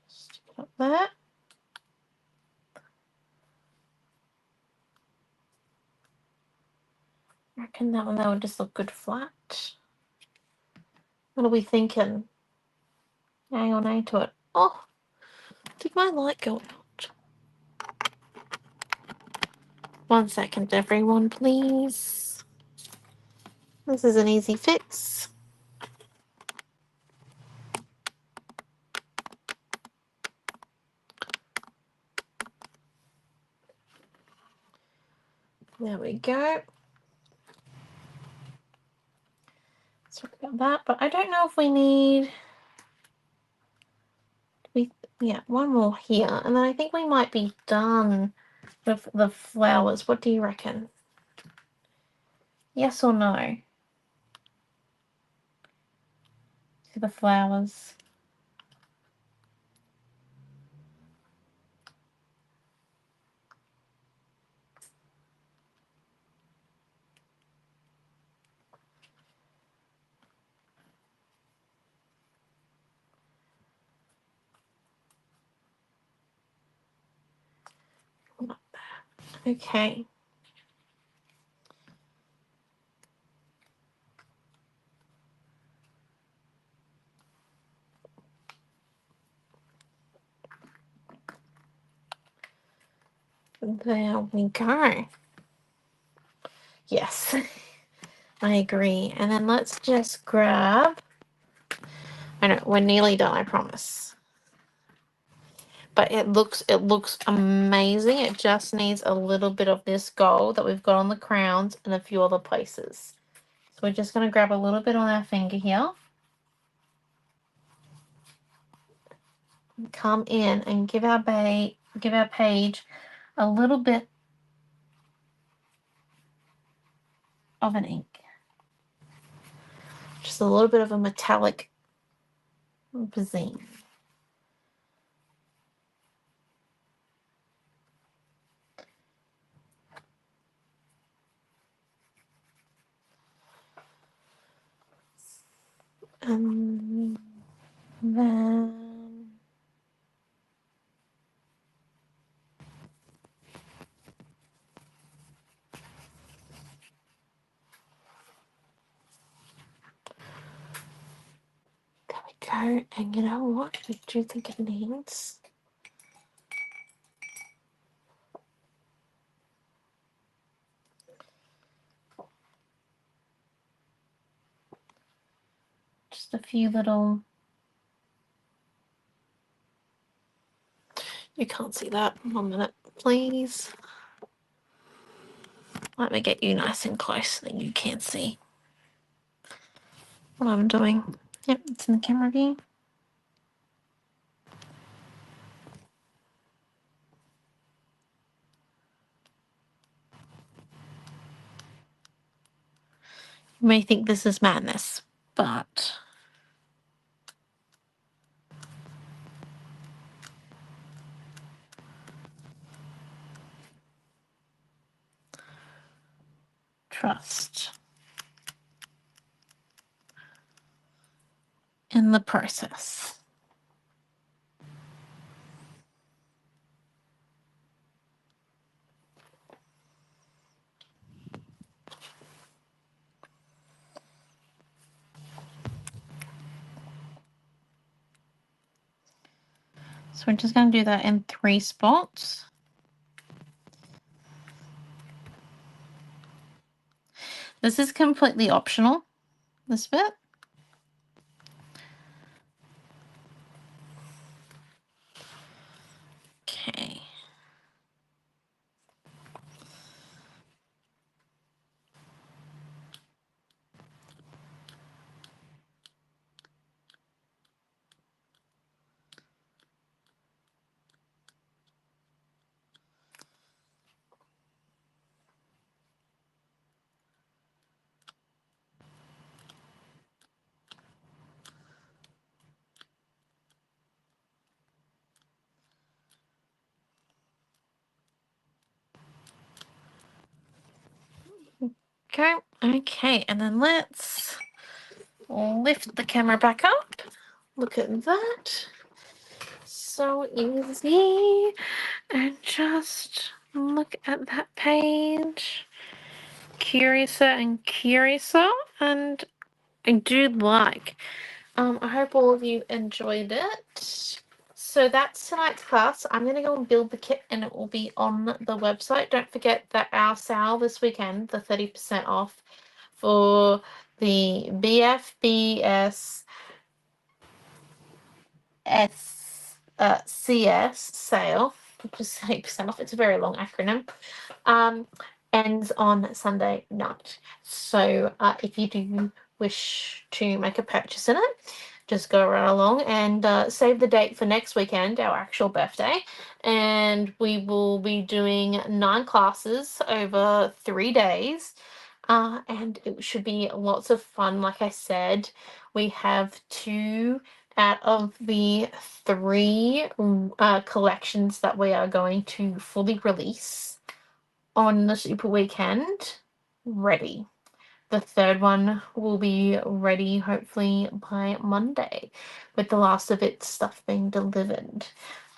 Stick it up there. I reckon that would just look good flat. What are we thinking? Hang on into it. Oh, did my light go out? 1 second, everyone, please. This is an easy fix. There we go. Sorry about that, but I don't know if we need... Yeah, one more here, and then I think we might be done with the flowers. What do you reckon? Yes or no? To the flowers. Okay. There we go. Yes, I agree. And then let's just grab... I know, we're nearly done, I promise. But it looks amazing. It just needs a little bit of this gold that we've got on the crowns and a few other places. So we're just going to grab a little bit on our finger here. Come in and give our page a little bit of an ink. Just a little bit of a metallic pizzine. And then there we go. And you know what? I do think it needs just a few little... You can't see that. 1 minute, please. Let me get you nice and close so that you can see what I'm doing. Yep, it's in the camera view. You may think this is madness, but trust in the process. So we're just going to do that in 3 spots. This is completely optional, this bit. Okay. go. Okay, and then let's lift the camera back up. Look at that. So easy. And just look at that page. Curiouser and curiouser. And I do like. I hope all of you enjoyed it. So that's tonight's class. I'm going to go and build the kit and it will be on the website. Don't forget that our sale this weekend, the 30% off for the BFBS CS sale, which is 30% off. It's a very long acronym. Ends on Sunday night. So if you do wish to make a purchase in it, just go right along and save the date for next weekend, our actual birthday. And we will be doing 9 classes over 3 days. And it should be lots of fun. Like I said, we have 2 out of the 3 collections that we are going to fully release on the Super Weekend ready. The 3rd one will be ready hopefully by Monday, with the last of its stuff being delivered.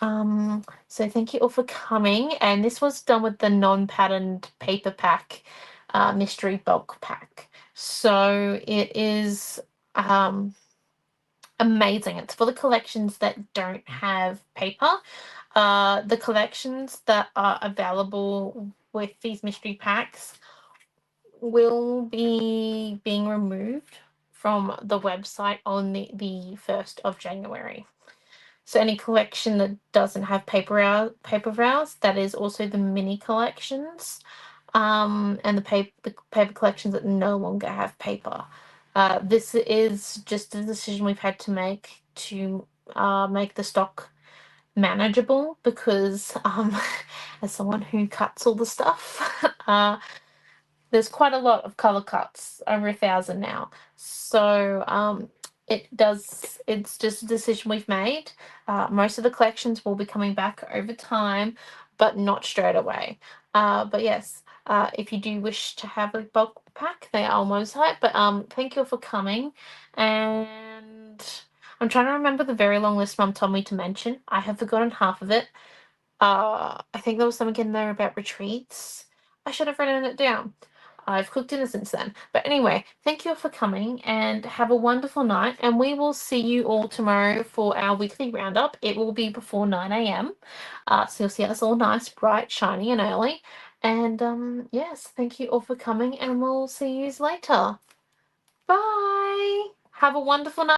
So thank you all for coming, and this was done with the non-patterned paper pack mystery bulk pack. So it is amazing. It's for the collections that don't have paper. The collections that are available with these mystery packs will be being removed from the website on the 1st of January. So any collection that doesn't have paper rows, that is also the mini collections, and the paper collections that no longer have paper. This is just a decision we've had to make to make the stock manageable, because as someone who cuts all the stuff, there's quite a lot of color cuts, over 1,000 now. So it's just a decision we've made. Most of the collections will be coming back over time, but not straight away. But yes, if you do wish to have a bulk pack, they are on the website. But thank you all for coming. And I'm trying to remember the very long list Mum told me to mention. I have forgotten half of it. I think there was something in there about retreats. I should have written it down. I've cooked dinner since then. But anyway, thank you all for coming and have a wonderful night. And we will see you all tomorrow for our weekly roundup. It will be before 9 a.m. So you'll see us all nice, bright, shiny, and early. And yes, thank you all for coming, and we'll see you later. Bye. Have a wonderful night.